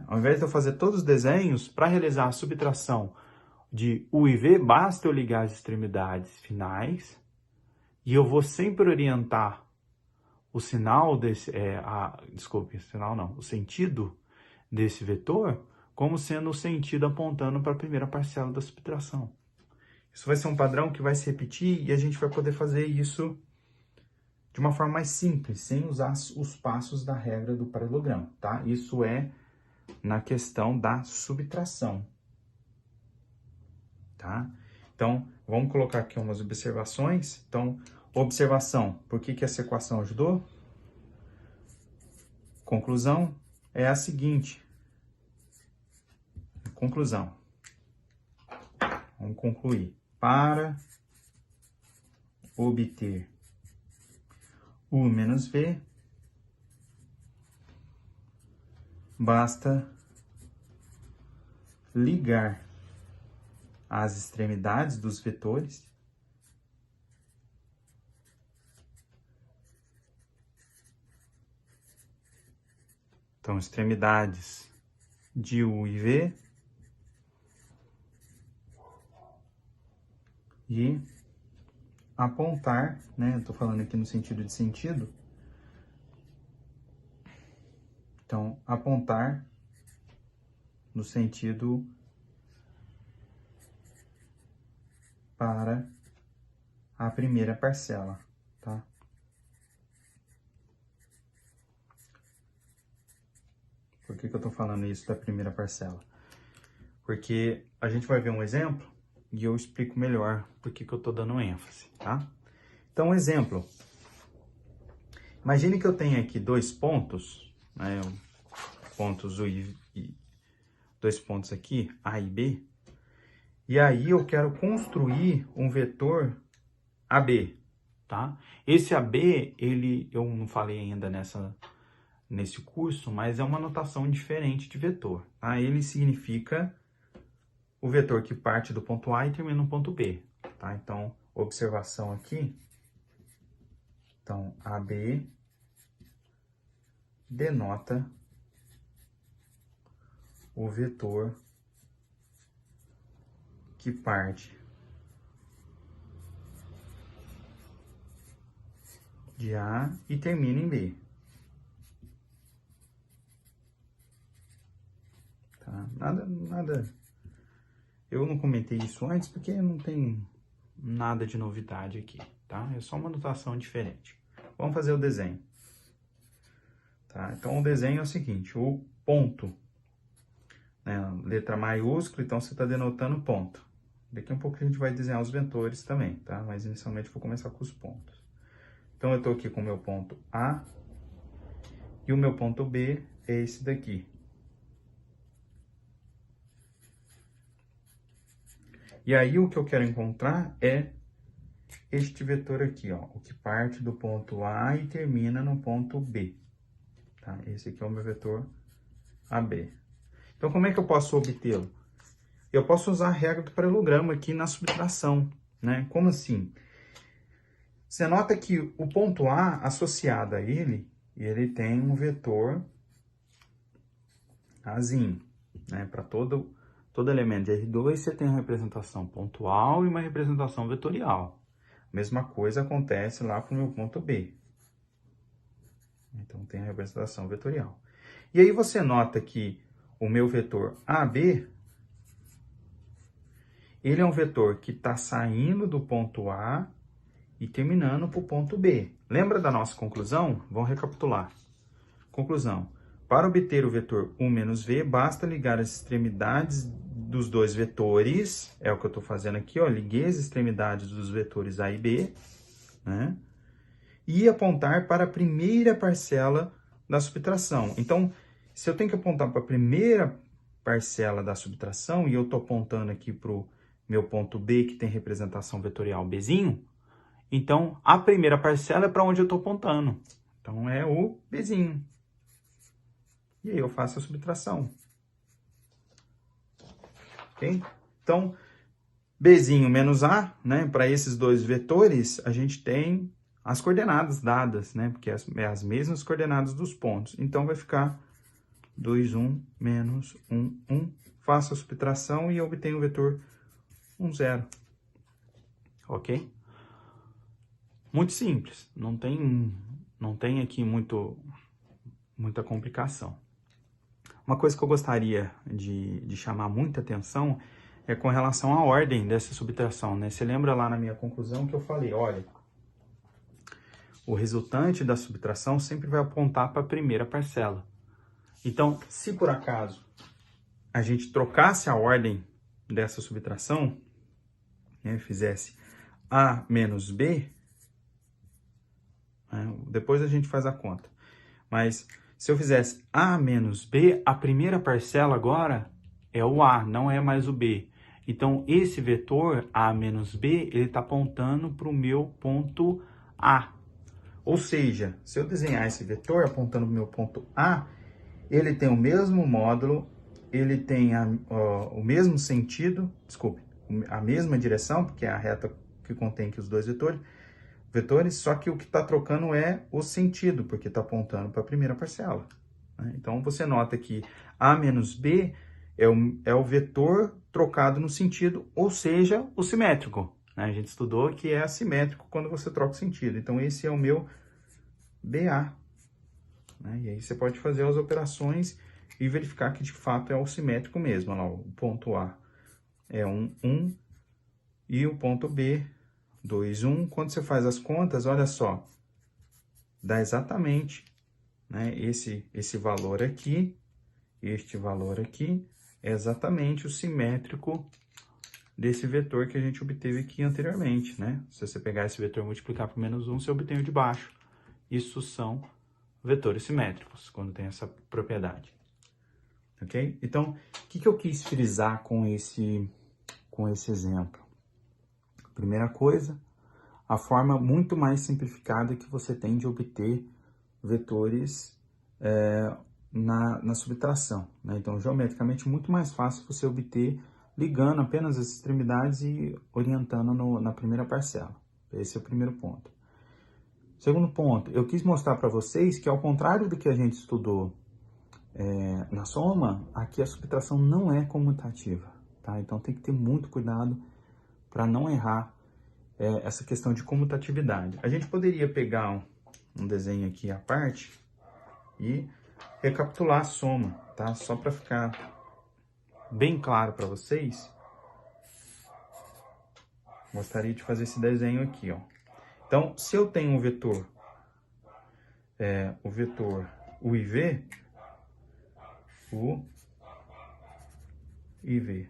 Ao invés de eu fazer todos os desenhos, para realizar a subtração de U e V, basta eu ligar as extremidades finais e eu vou sempre orientar o sinal desse, desculpe, sinal não, o sentido desse vetor como sendo o sentido apontando para a primeira parcela da subtração. Isso vai ser um padrão que vai se repetir e a gente vai poder fazer isso de uma forma mais simples, sem usar os passos da regra do paralelogramo, tá? Isso é na questão da subtração, tá? Então, vamos colocar aqui umas observações. Então, observação, por que essa equação ajudou? Conclusão é a seguinte. Conclusão. Vamos concluir. Para obter U menos V, basta ligar as extremidades dos vetores então, extremidades de U e V e apontar, né? Eu tô falando aqui no sentido de sentido. Então, apontar no sentido para a primeira parcela, tá? Por que eu tô falando isso da primeira parcela? Porque a gente vai ver um exemplo e eu explico melhor por que eu tô dando ênfase, tá? Então, um exemplo. Imagine que eu tenho aqui dois pontos, né? Pontos U e dois pontos aqui, A e B. E aí eu quero construir um vetor AB, tá? Esse AB, eu não falei ainda nesse curso, mas é uma notação diferente de vetor, tá? Ele significa o vetor que parte do ponto A e termina no ponto B, tá? Então, observação aqui. Então, AB denota o vetor que parte de A e termina em B. Tá? Nada. Eu não comentei isso antes porque não tem nada de novidade aqui, tá? É só uma notação diferente. Vamos fazer o desenho. Tá? Então, o desenho é o seguinte, o ponto, né, letra maiúscula, então você está denotando ponto. Daqui a pouco a gente vai desenhar os vetores também, tá? Mas inicialmente eu vou começar com os pontos. Então, eu estou aqui com o meu ponto A e o meu ponto B é esse daqui. E aí, o que eu quero encontrar é este vetor aqui, ó, o que parte do ponto A e termina no ponto B. Tá? Esse aqui é o meu vetor AB. Então, como é que eu posso obtê-lo? Eu posso usar a regra do paralelogramo aqui na subtração, né? Como assim? Você nota que o ponto A, associado a ele tem um vetor Azinho, né? Para todo elemento de R2, você tem uma representação pontual e uma representação vetorial. Mesma coisa acontece lá para o meu ponto B. Então, tem a representação vetorial. E aí, você nota que o meu vetor AB, ele é um vetor que está saindo do ponto A e terminando para o ponto B. Lembra da nossa conclusão? Vamos recapitular. Conclusão. Para obter o vetor 1 menos V, basta ligar as extremidades dos dois vetores, é o que eu estou fazendo aqui, ó, liguei as extremidades dos vetores A e B, né? E apontar para a primeira parcela da subtração. Então, se eu tenho que apontar para a primeira parcela da subtração, e eu estou apontando aqui para o meu ponto B, que tem representação vetorial Bzinho, então, a primeira parcela é para onde eu estou apontando. Então, é o Bzinho. E aí eu faço a subtração. Ok? Então, Bzinho menos A, né? Para esses dois vetores, a gente tem as coordenadas dadas, né? Porque é as mesmas coordenadas dos pontos. Então, vai ficar 2, 1, menos 1, 1. Faço a subtração e obtenho o vetor 1, 0. Ok? Muito simples. Não tem aqui muita complicação. Uma coisa que eu gostaria de chamar muita atenção é com relação à ordem dessa subtração, né? Você lembra lá na minha conclusão que eu falei, olha, o resultante da subtração sempre vai apontar para a primeira parcela. Então, se por acaso a gente trocasse a ordem dessa subtração, né, fizesse A menos B, né, depois a gente faz a conta, mas se eu fizesse A menos B, a primeira parcela agora é o A, não é mais o B. Então, esse vetor A menos B, ele está apontando para o meu ponto A. Ou seja, se eu desenhar esse vetor apontando para o meu ponto A, ele tem o mesmo módulo, ele tem o mesmo sentido, desculpe, a mesma direção, porque é a reta que contém aqui os dois vetores, só que o que está trocando é o sentido, porque está apontando para a primeira parcela. Né? Então, você nota que A menos B é o vetor trocado no sentido, ou seja, o simétrico. Né? A gente estudou que é assimétrico quando você troca o sentido. Então, esse é o meu BA. Né? E aí você pode fazer as operações e verificar que, de fato, é o simétrico mesmo. Olha lá, o ponto A é 1, 1, e o ponto B 2, 1. Quando você faz as contas, olha só, dá exatamente, né, esse valor aqui, este valor aqui, é exatamente o simétrico desse vetor que a gente obteve aqui anteriormente, né? Se você pegar esse vetor e multiplicar por menos 1, você obtém o de baixo. Isso são vetores simétricos, quando tem essa propriedade. Ok? Então, o que eu quis frisar com esse exemplo? Primeira coisa, a forma muito mais simplificada que você tem de obter vetores na subtração. Né? Então, geometricamente, muito mais fácil você obter ligando apenas as extremidades e orientando na primeira parcela. Esse é o primeiro ponto. Segundo ponto, eu quis mostrar para vocês que, ao contrário do que a gente estudou na soma, aqui a subtração não é comutativa. Tá? Então, tem que ter muito cuidado para não errar essa questão de comutatividade. A gente poderia pegar um desenho aqui à parte e recapitular a soma, tá? Só para ficar bem claro para vocês, gostaria de fazer esse desenho aqui, ó. Então, se eu tenho um vetor, o vetor U e V, U e V.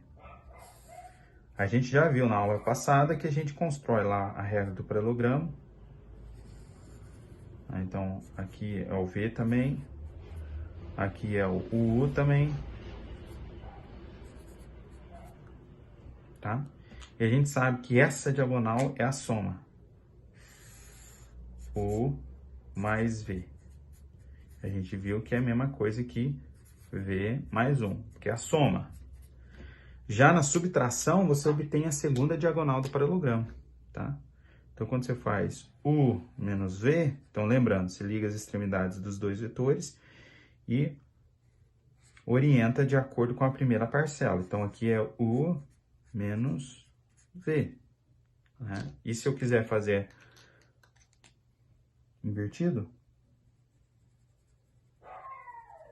A gente já viu na aula passada que a gente constrói lá a regra do paralelogramo. Então, aqui é o V também, aqui é o U também, tá? E a gente sabe que essa diagonal é a soma. U mais V. A gente viu que é a mesma coisa que V mais 1, que é a soma. Já na subtração, você obtém a segunda diagonal do paralelogramo, tá? Então, quando você faz U menos V, então lembrando, você liga as extremidades dos dois vetores e orienta de acordo com a primeira parcela. Então, aqui é U menos V, né? E se eu quiser fazer invertido,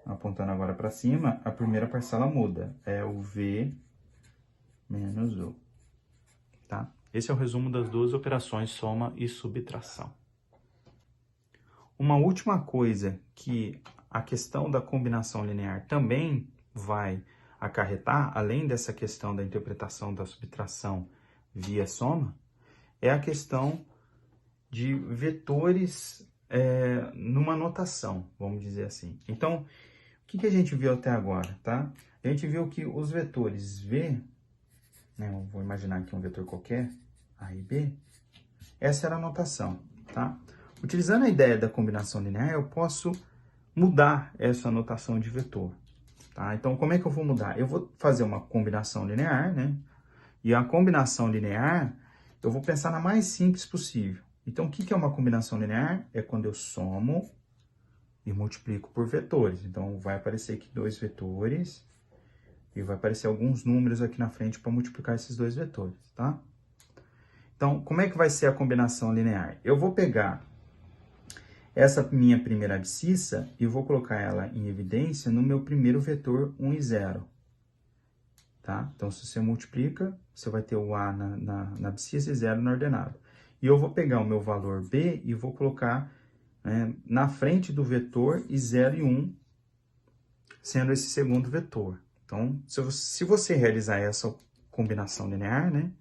apontando agora para cima, a primeira parcela muda, é o V menos U, tá? Esse é o resumo das duas operações, soma e subtração. Uma última coisa que a questão da combinação linear também vai acarretar, além dessa questão da interpretação da subtração via soma, é a questão de vetores numa notação, vamos dizer assim. Então, o que a gente viu até agora, tá? A gente viu que os vetores V, né, eu vou imaginar aqui um vetor qualquer, A e B, essa era a notação, tá? Utilizando a ideia da combinação linear, eu posso mudar essa notação de vetor, tá? Então, como é que eu vou mudar? Eu vou fazer uma combinação linear, né? E a combinação linear, eu vou pensar na mais simples possível. Então, o que é uma combinação linear? É quando eu somo e multiplico por vetores. Então, vai aparecer aqui dois vetores e vai aparecer alguns números aqui na frente para multiplicar esses dois vetores, tá? Então, como é que vai ser a combinação linear? Eu vou pegar essa minha primeira abscissa e vou colocar ela em evidência no meu primeiro vetor 1 e 0. Tá? Então, se você multiplica, você vai ter o A na abscissa e 0 na ordenada. E eu vou pegar o meu valor B e vou colocar, né, na frente do vetor e 0 e 1, sendo esse segundo vetor. Então, se você realizar essa combinação linear, né,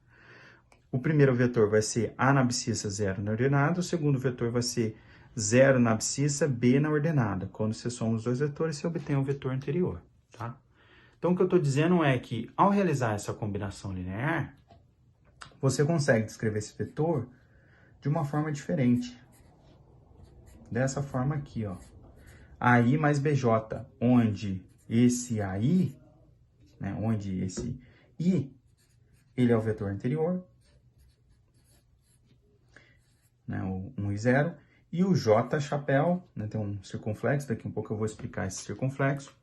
o primeiro vetor vai ser A na abscissa, 0 na ordenada. O segundo vetor vai ser 0 na abscissa, B na ordenada. Quando você soma os dois vetores, você obtém o vetor anterior, tá? Então, o que eu estou dizendo é que, ao realizar essa combinação linear, você consegue descrever esse vetor de uma forma diferente. Dessa forma aqui, ó. AI mais BJ, onde esse AI, né, onde esse I, ele é o vetor anterior, né, o 1 e 0, e o J chapéu, né, tem um circunflexo, daqui um pouco eu vou explicar esse circunflexo,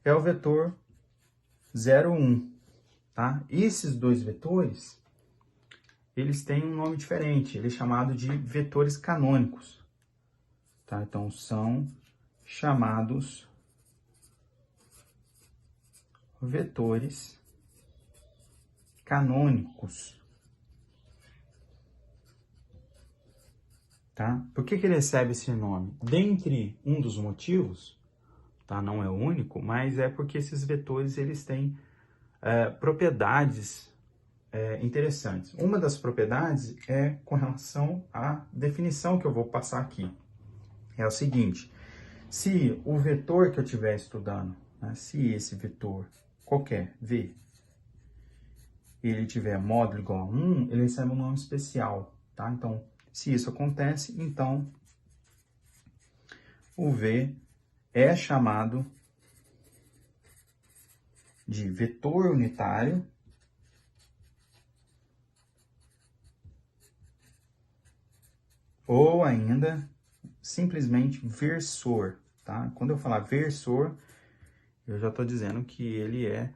é o vetor 0, 1, tá? Esses dois vetores, eles têm um nome diferente, ele é chamado de vetores canônicos, tá? Então, são chamados vetores canônicos. Tá? Por que ele recebe esse nome? Dentre um dos motivos, tá? Não é o único, mas é porque esses vetores eles têm propriedades interessantes. Uma das propriedades é com relação à definição que eu vou passar aqui. É o seguinte, se o vetor que eu estiver estudando, né, se esse vetor qualquer, V, ele tiver módulo igual a 1, ele recebe um nome especial, tá? Então, se isso acontece, então o V é chamado de vetor unitário ou ainda simplesmente versor, tá? Quando eu falar versor, eu já estou dizendo que ele é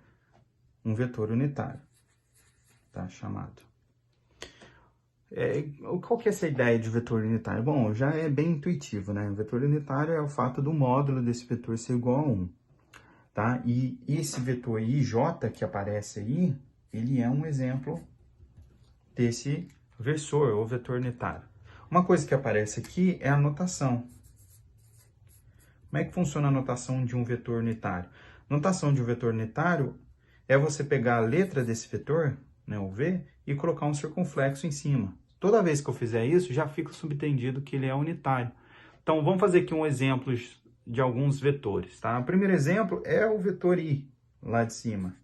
um vetor unitário, tá? Chamado. Qual que é essa ideia de vetor unitário? Bom, já é bem intuitivo, né? O vetor unitário é o fato do módulo desse vetor ser igual a 1, tá? E esse vetor IJ que aparece aí, ele é um exemplo desse versor ou vetor unitário. Uma coisa que aparece aqui é a notação. Como é que funciona a notação de um vetor unitário? Notação de um vetor unitário é você pegar a letra desse vetor, né, o V, e colocar um circunflexo em cima. Toda vez que eu fizer isso, já fica subentendido que ele é unitário. Então, vamos fazer aqui um exemplo de alguns vetores, tá? O primeiro exemplo é o vetor I, lá de cima.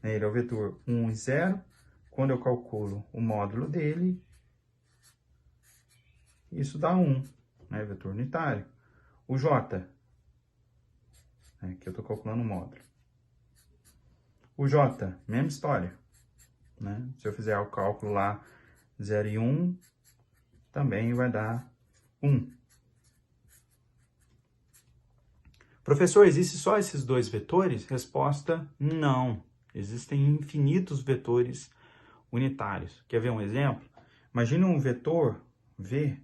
Ele é o vetor 1 e 0. Quando eu calculo o módulo dele, isso dá 1, né? Vetor unitário. O J, que eu estou calculando o módulo. O J, mesma história, né? Se eu fizer o cálculo lá 0 e 1, também vai dar 1. Professor, existem só esses dois vetores? Resposta, não. Existem infinitos vetores unitários. Quer ver um exemplo? Imagina um vetor V,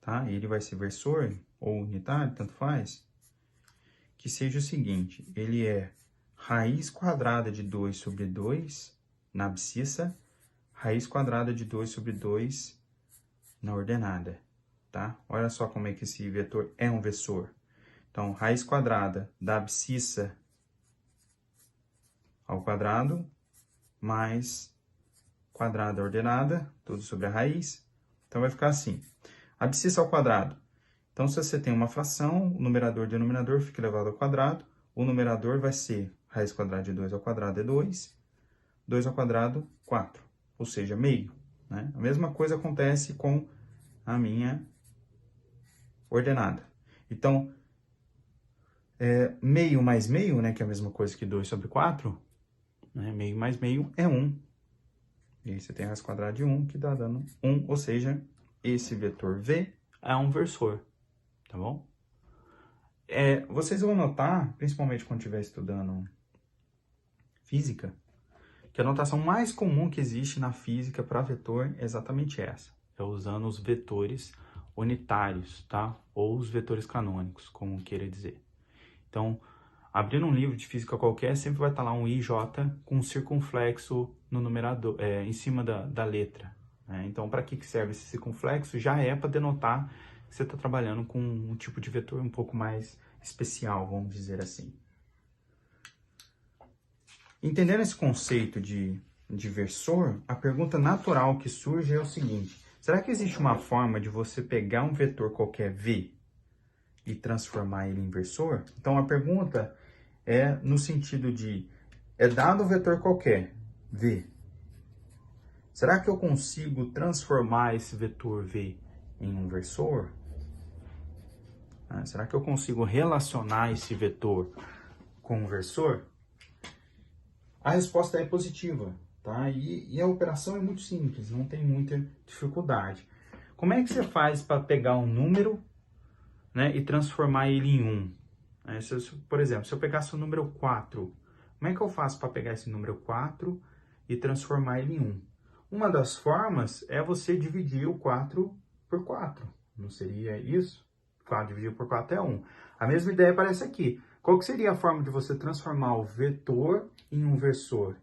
tá? Ele vai ser versor ou unitário, tanto faz, que seja o seguinte, ele é raiz quadrada de 2 sobre 2 na abscissa, raiz quadrada de 2 sobre 2 na ordenada, tá? Olha só como é que esse vetor é um versor. Então, raiz quadrada da abscissa ao quadrado, mais quadrada ordenada, tudo sobre a raiz. Então, vai ficar assim. Abscissa ao quadrado. Então, se você tem uma fração, o numerador e o denominador fica elevado ao quadrado. O numerador vai ser raiz quadrada de 2 ao quadrado é 2. 2 ao quadrado, 4. Ou seja, meio, né? A mesma coisa acontece com a minha ordenada. Então, meio mais meio, né, que é a mesma coisa que 2 sobre 4, né, meio mais meio é 1. E aí você tem a raiz quadrada de 1, que dá dando 1, ou seja, esse vetor V é um versor, tá bom? Vocês vão notar, principalmente quando estiver estudando física, que a notação mais comum que existe na física para vetor é exatamente essa. É usando os vetores unitários, tá? Ou os vetores canônicos, como queira dizer. Então, abrindo um livro de física qualquer, sempre vai estar lá um IJ com um circunflexo no numerador, em cima da letra, né? Então, para que serve esse circunflexo? Já é para denotar que você está trabalhando com um tipo de vetor um pouco mais especial, vamos dizer assim. Entendendo esse conceito de versor, a pergunta natural que surge é o seguinte: será que existe uma forma de você pegar um vetor qualquer V e transformar ele em versor? Então, a pergunta é no sentido de, dado um vetor qualquer, V, será que eu consigo transformar esse vetor V em um versor? Será que eu consigo relacionar esse vetor com um versor? A resposta é positiva, tá? E a operação é muito simples, não tem muita dificuldade. Como é que você faz para pegar um número, né, e transformar ele em 1? Por exemplo, se eu pegasse o número 4, como é que eu faço para pegar esse número 4 e transformar ele em 1? Uma das formas é você dividir o 4 por 4. Não seria isso? 4 dividido por 4 é 1. A mesma ideia aparece aqui. Qual que seria a forma de você transformar o vetor em um versor?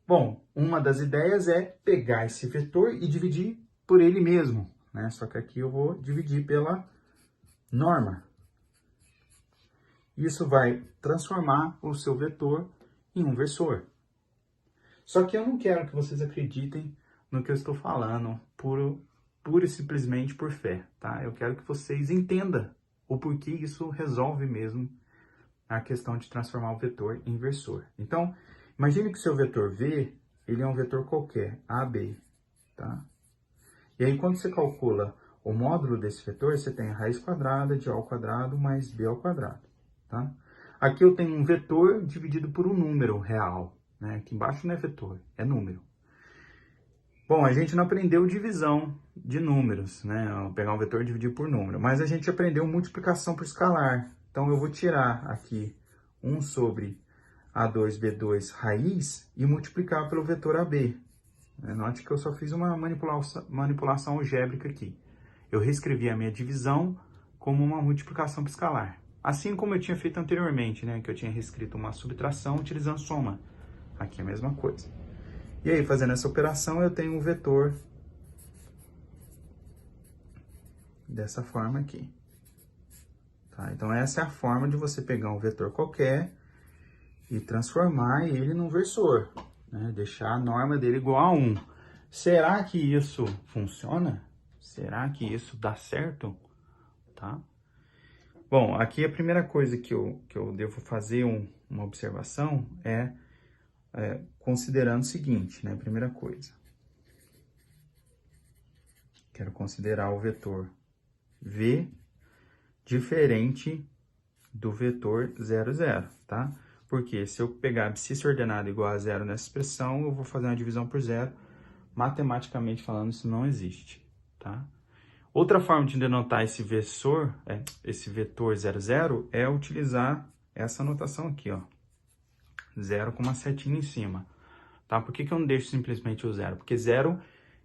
Bom, uma das ideias é pegar esse vetor e dividir por ele mesmo, né? Só que aqui eu vou dividir pela norma. Isso vai transformar o seu vetor em um versor. Só que eu não quero que vocês acreditem no que eu estou falando pura e simplesmente por fé, tá? Eu quero que vocês entendam o porquê isso resolve mesmo a questão de transformar o vetor em versor. Então, imagine que o seu vetor V, ele é um vetor qualquer, AB, tá? E aí, quando você calcula o módulo desse vetor, você tem a raiz quadrada de A ao quadrado mais B ao quadrado, tá? Aqui eu tenho um vetor dividido por um número real, né? Aqui embaixo não é vetor, é número. Bom, a gente não aprendeu divisão de números, né? Pegar um vetor e dividir por número, mas a gente aprendeu multiplicação por escalar. Então, eu vou tirar aqui 1 sobre A2, B2 raiz e multiplicar pelo vetor AB. Note que eu só fiz uma manipulação algébrica aqui. Eu reescrevi a minha divisão como uma multiplicação por escalar. Assim como eu tinha feito anteriormente, né? Que eu tinha reescrito uma subtração utilizando soma. Aqui é a mesma coisa. E aí, fazendo essa operação, eu tenho um vetor dessa forma aqui. Tá? Então, essa é a forma de você pegar um vetor qualquer e transformar ele num versor, né? Deixar a norma dele igual a 1. Será que isso funciona? Será que isso dá certo? Tá? Bom, aqui a primeira coisa que eu devo fazer uma observação é considerando o seguinte, né? Primeira coisa. Quero considerar o vetor V diferente do vetor 0, 0, tá? Porque se eu pegar abscissa ordenada igual a 0 nessa expressão, eu vou fazer uma divisão por 0. Matematicamente falando, isso não existe, tá? Outra forma de denotar esse vetor 0, 0, é utilizar essa notação aqui, ó. 0 com uma setinha em cima, tá? Por que eu não deixo simplesmente o 0? Porque 0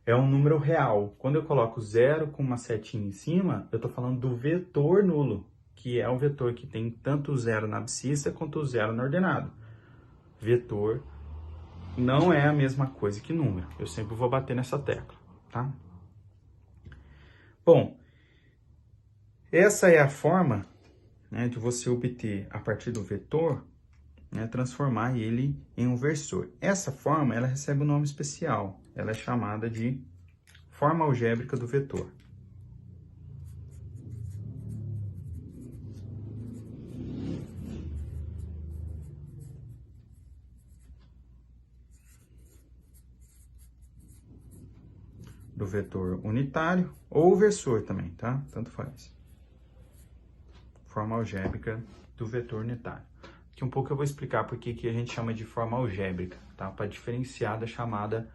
é um número real. Quando eu coloco 0 com uma setinha em cima, eu estou falando do vetor nulo, que é o vetor que tem tanto o 0 na abscissa quanto o 0 no ordenado. Vetor não é a mesma coisa que número. Eu sempre vou bater nessa tecla, tá? Bom, essa é a forma, né, de você obter, a partir do vetor, né, transformar ele em um versor. Essa forma, ela recebe um nome especial. Ela é chamada de forma algébrica do vetor. Do vetor unitário ou versor também, tá? Tanto faz. Forma algébrica do vetor unitário. Daqui um pouco eu vou explicar por que a gente chama de forma algébrica, tá? Para diferenciar da chamada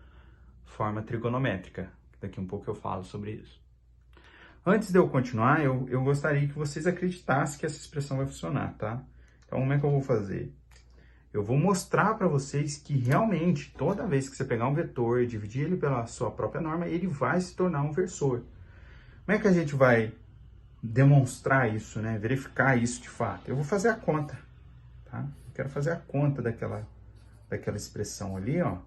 forma trigonométrica. Daqui um pouco eu falo sobre isso. Antes de eu continuar, eu gostaria que vocês acreditassem que essa expressão vai funcionar, tá? Então, como é que eu vou fazer? Eu vou mostrar para vocês que realmente, toda vez que você pegar um vetor e dividir ele pela sua própria norma, ele vai se tornar um versor. Como é que a gente vai demonstrar isso, né? Verificar isso de fato? Eu vou fazer a conta, tá? Eu quero fazer a conta daquela expressão ali, ó.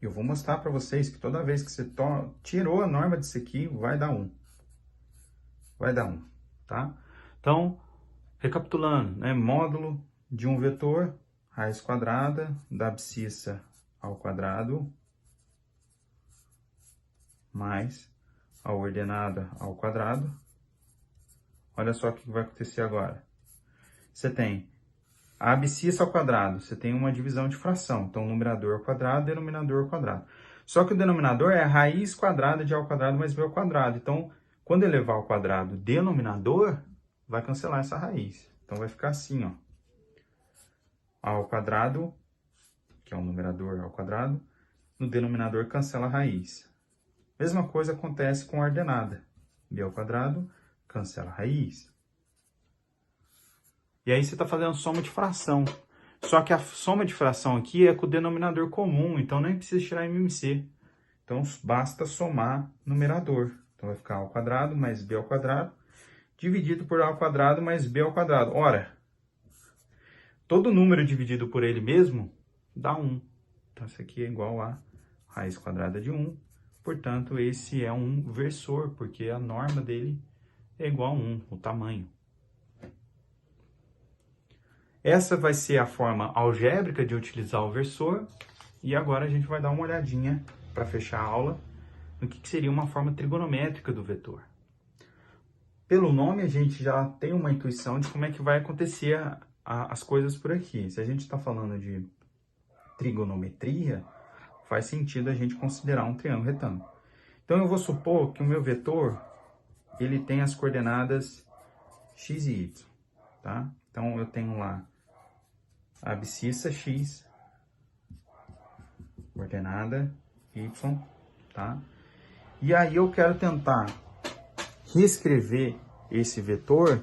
Eu vou mostrar para vocês que toda vez que você tirou a norma disso aqui, vai dar 1. Vai dar 1, tá? Então, recapitulando, né? Módulo de um vetor, raiz quadrada da abscissa ao quadrado, mais a ordenada ao quadrado. Olha só o que vai acontecer agora. Você tem a abscissa ao quadrado, você tem uma divisão de fração. Então, numerador ao quadrado, denominador ao quadrado. Só que o denominador é a raiz quadrada de a ao quadrado mais b ao quadrado. Então, quando elevar ao quadrado denominador, vai cancelar essa raiz. Então, vai ficar assim, ó. A ao quadrado, que é o numerador ao quadrado, no denominador cancela a raiz. Mesma coisa acontece com a ordenada. B ao quadrado, cancela a raiz. E aí você está fazendo soma de fração. Só que a soma de fração aqui é com o denominador comum, então nem precisa tirar MMC. Então basta somar numerador. Então vai ficar a ao quadrado mais b ao quadrado, dividido por a ao quadrado mais b ao quadrado. Ora, todo número dividido por ele mesmo dá 1. Então isso aqui é igual a raiz quadrada de 1. Portanto, esse é um versor, porque a norma dele é igual a 1, o tamanho. Essa vai ser a forma algébrica de utilizar o versor. E agora a gente vai dar uma olhadinha, para fechar a aula, no que seria uma forma trigonométrica do vetor. Pelo nome, a gente já tem uma intuição de como é que vai acontecer as coisas por aqui. Se a gente está falando de trigonometria, faz sentido a gente considerar um triângulo retângulo. Então, eu vou supor que o meu vetor, ele tem as coordenadas x e y, tá? Então, eu tenho lá a abscissa x, ordenada y, tá? E aí eu quero tentar reescrever esse vetor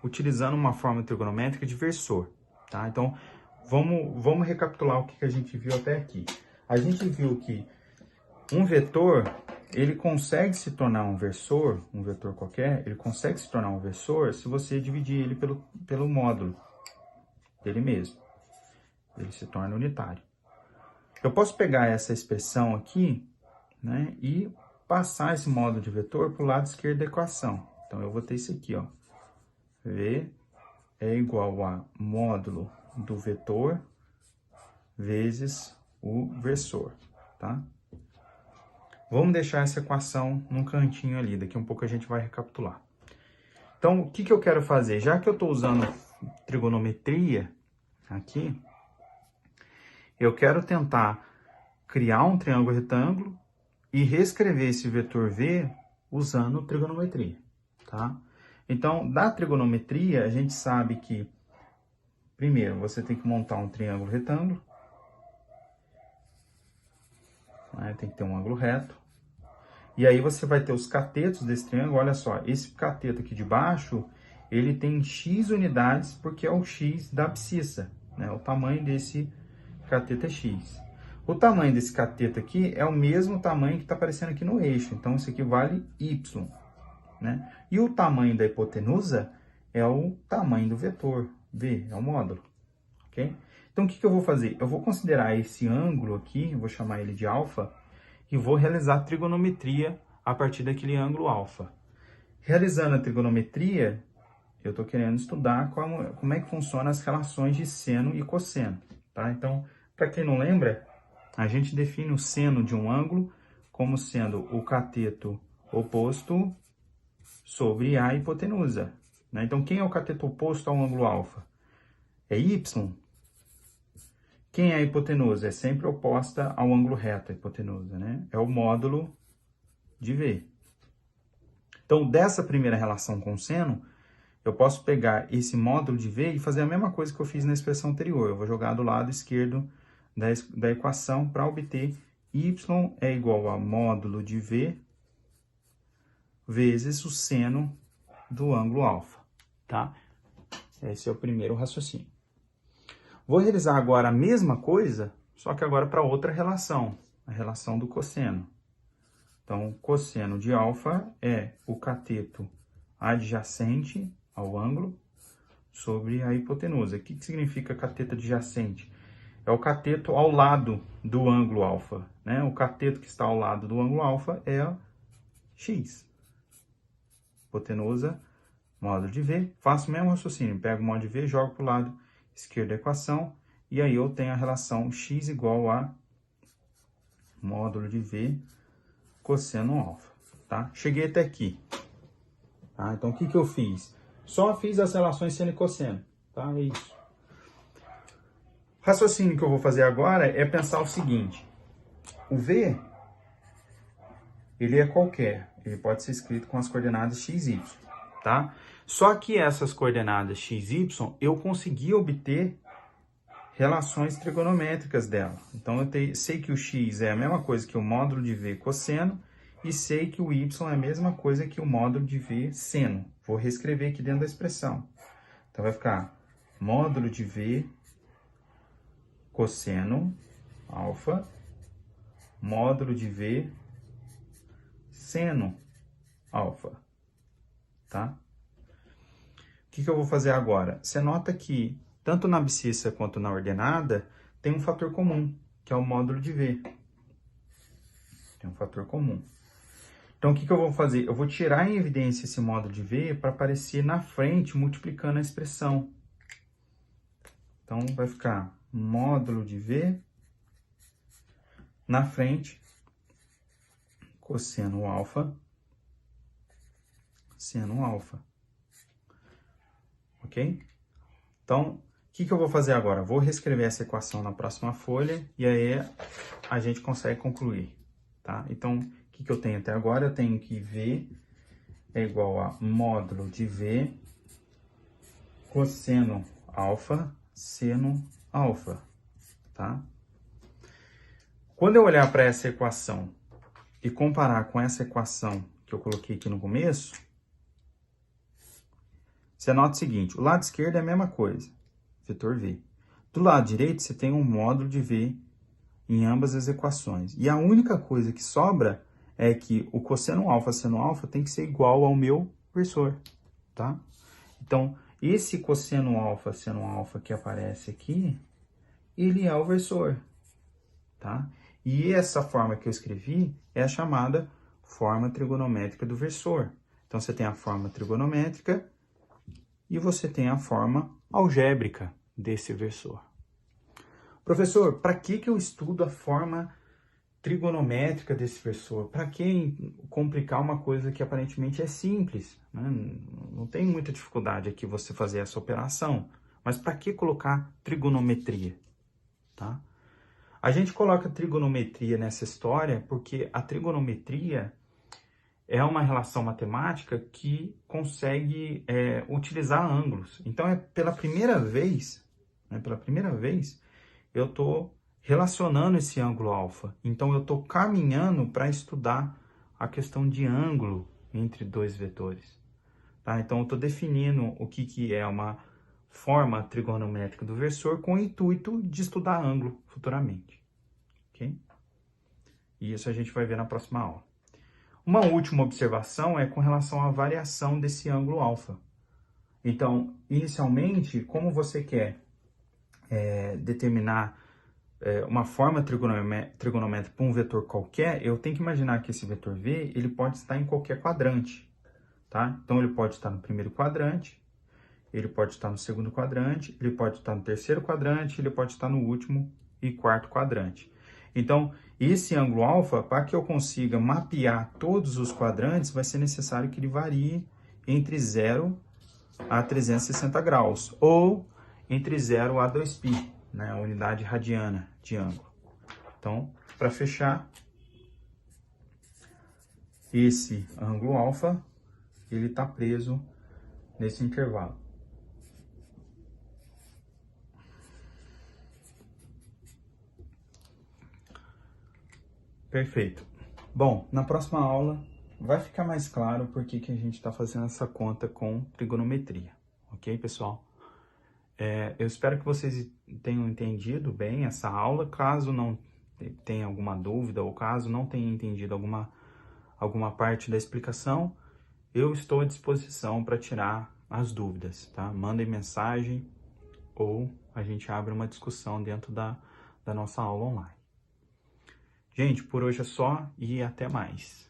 utilizando uma forma trigonométrica de versor, tá? Então, vamos recapitular o que a gente viu até aqui. A gente viu que um vetor, ele consegue se tornar um vetor qualquer, ele consegue se tornar um vetor se você dividir ele pelo módulo dele mesmo. Ele se torna unitário. Eu posso pegar essa expressão aqui, né, e passar esse módulo de vetor para o lado esquerdo da equação. Então, eu vou ter isso aqui, ó. V é igual a módulo do vetor vezes o versor, tá? Vamos deixar essa equação num cantinho ali, daqui um pouco a gente vai recapitular. Então, o que eu quero fazer? Já que eu estou usando trigonometria aqui, eu quero tentar criar um triângulo retângulo e reescrever esse vetor V usando trigonometria, tá? Então, da trigonometria, a gente sabe que, primeiro, você tem que montar um triângulo retângulo, né? Tem que ter um ângulo reto. E aí você vai ter os catetos desse triângulo. Olha só, esse cateto aqui de baixo, ele tem x unidades, porque é o x da abscissa, né? O tamanho desse cateto é x. O tamanho desse cateto aqui é o mesmo tamanho que está aparecendo aqui no eixo. Então, isso aqui vale y, né? E o tamanho da hipotenusa é o tamanho do vetor, v, é o módulo, ok? Então, o que eu vou fazer? Eu vou considerar esse ângulo aqui, eu vou chamar ele de alfa, e vou realizar trigonometria a partir daquele ângulo alfa. Realizando a trigonometria, eu estou querendo estudar como é que funcionam as relações de seno e cosseno, tá? Então, para quem não lembra, a gente define o seno de um ângulo como sendo o cateto oposto sobre a hipotenusa, né? Então, quem é o cateto oposto ao ângulo alfa? É y. Quem é a hipotenusa? É sempre oposta ao ângulo reto, a hipotenusa, né? É o módulo de V. Então, dessa primeira relação com o seno, eu posso pegar esse módulo de V e fazer a mesma coisa que eu fiz na expressão anterior. Eu vou jogar do lado esquerdo da equação para obter y é igual a módulo de V vezes o seno do ângulo alfa, tá? Esse é o primeiro raciocínio. Vou realizar agora a mesma coisa, só que agora para outra relação, a relação do cosseno. Então, cosseno de alfa é o cateto adjacente ao ângulo sobre a hipotenusa. O que significa cateto adjacente? É o cateto ao lado do ângulo alfa, né? O cateto que está ao lado do ângulo alfa é x. Hipotenusa, módulo de V. Faço o mesmo raciocínio. Pego o módulo de V, jogo para o lado esquerdo da equação. E aí eu tenho a relação x igual a módulo de V cosseno alfa, tá? Cheguei até aqui. Tá? Então, o que eu fiz? Só fiz as relações seno e cosseno, tá? É isso. O raciocínio que eu vou fazer agora é pensar o seguinte. O V, ele é qualquer. Ele pode ser escrito com as coordenadas x, y, tá? Só que essas coordenadas x, y, eu consegui obter relações trigonométricas dela. Então, sei que o x é a mesma coisa que o módulo de V cosseno e sei que o y é a mesma coisa que o módulo de V seno. Vou reescrever aqui dentro da expressão. Então, vai ficar módulo de V cosseno alfa, módulo de V seno alfa, tá? O que eu vou fazer agora? Você nota que tanto na abscissa quanto na ordenada tem um fator comum, que é o módulo de V. Tem um fator comum. Então, o que eu vou fazer? Eu vou tirar em evidência esse módulo de V para aparecer na frente, multiplicando a expressão. Então, vai ficar módulo de V na frente, cosseno alfa, seno alfa. Ok? Então, o que eu vou fazer agora? Vou reescrever essa equação na próxima folha e aí a gente consegue concluir, tá? Então, o que eu tenho até agora? Eu tenho que V é igual a módulo de V cosseno alfa, seno alfa, tá? Quando eu olhar para essa equação e comparar com essa equação que eu coloquei aqui no começo, você nota o seguinte, o lado esquerdo é a mesma coisa, vetor V. Do lado direito, você tem um módulo de V em ambas as equações. E a única coisa que sobra é que o cosseno alfa seno alfa tem que ser igual ao meu versor, tá? Então, esse cosseno alfa seno alfa que aparece aqui, ele é o versor, tá? E essa forma que eu escrevi é a chamada forma trigonométrica do versor. Então, você tem a forma trigonométrica e você tem a forma algébrica desse versor. Professor, para que eu estudo a forma trigonométrica desse versor? Para que complicar uma coisa que aparentemente é simples, né? Não tem muita dificuldade aqui você fazer essa operação, mas para que colocar trigonometria, tá? A gente coloca trigonometria nessa história porque a trigonometria é uma relação matemática que consegue utilizar ângulos. Então, pela primeira vez, eu estou relacionando esse ângulo alfa. Então, eu estou caminhando para estudar a questão de ângulo entre dois vetores. Tá? Então, eu estou definindo o que é uma forma trigonométrica do versor com o intuito de estudar ângulo futuramente. Okay? E isso a gente vai ver na próxima aula. Uma última observação é com relação à variação desse ângulo alfa. Então, inicialmente, como você quer determinar uma forma trigonométrica para um vetor qualquer, eu tenho que imaginar que esse vetor V ele pode estar em qualquer quadrante. Tá? Então, ele pode estar no primeiro quadrante, ele pode estar no segundo quadrante, ele pode estar no terceiro quadrante, ele pode estar no último e quarto quadrante. Então, esse ângulo alfa, para que eu consiga mapear todos os quadrantes, vai ser necessário que ele varie entre 0 a 360 graus, ou entre 0 a 2π, né, a unidade radiana de ângulo. Então, para fechar, esse ângulo alfa, ele está preso nesse intervalo. Perfeito. Bom, na próxima aula vai ficar mais claro por que a gente está fazendo essa conta com trigonometria. Ok, pessoal? Eu espero que vocês tenham entendido bem essa aula. Caso não tenha alguma dúvida ou caso não tenha entendido alguma parte da explicação, eu estou à disposição para tirar as dúvidas, tá? Mandem mensagem ou a gente abre uma discussão dentro da nossa aula online. Gente, por hoje é só e até mais.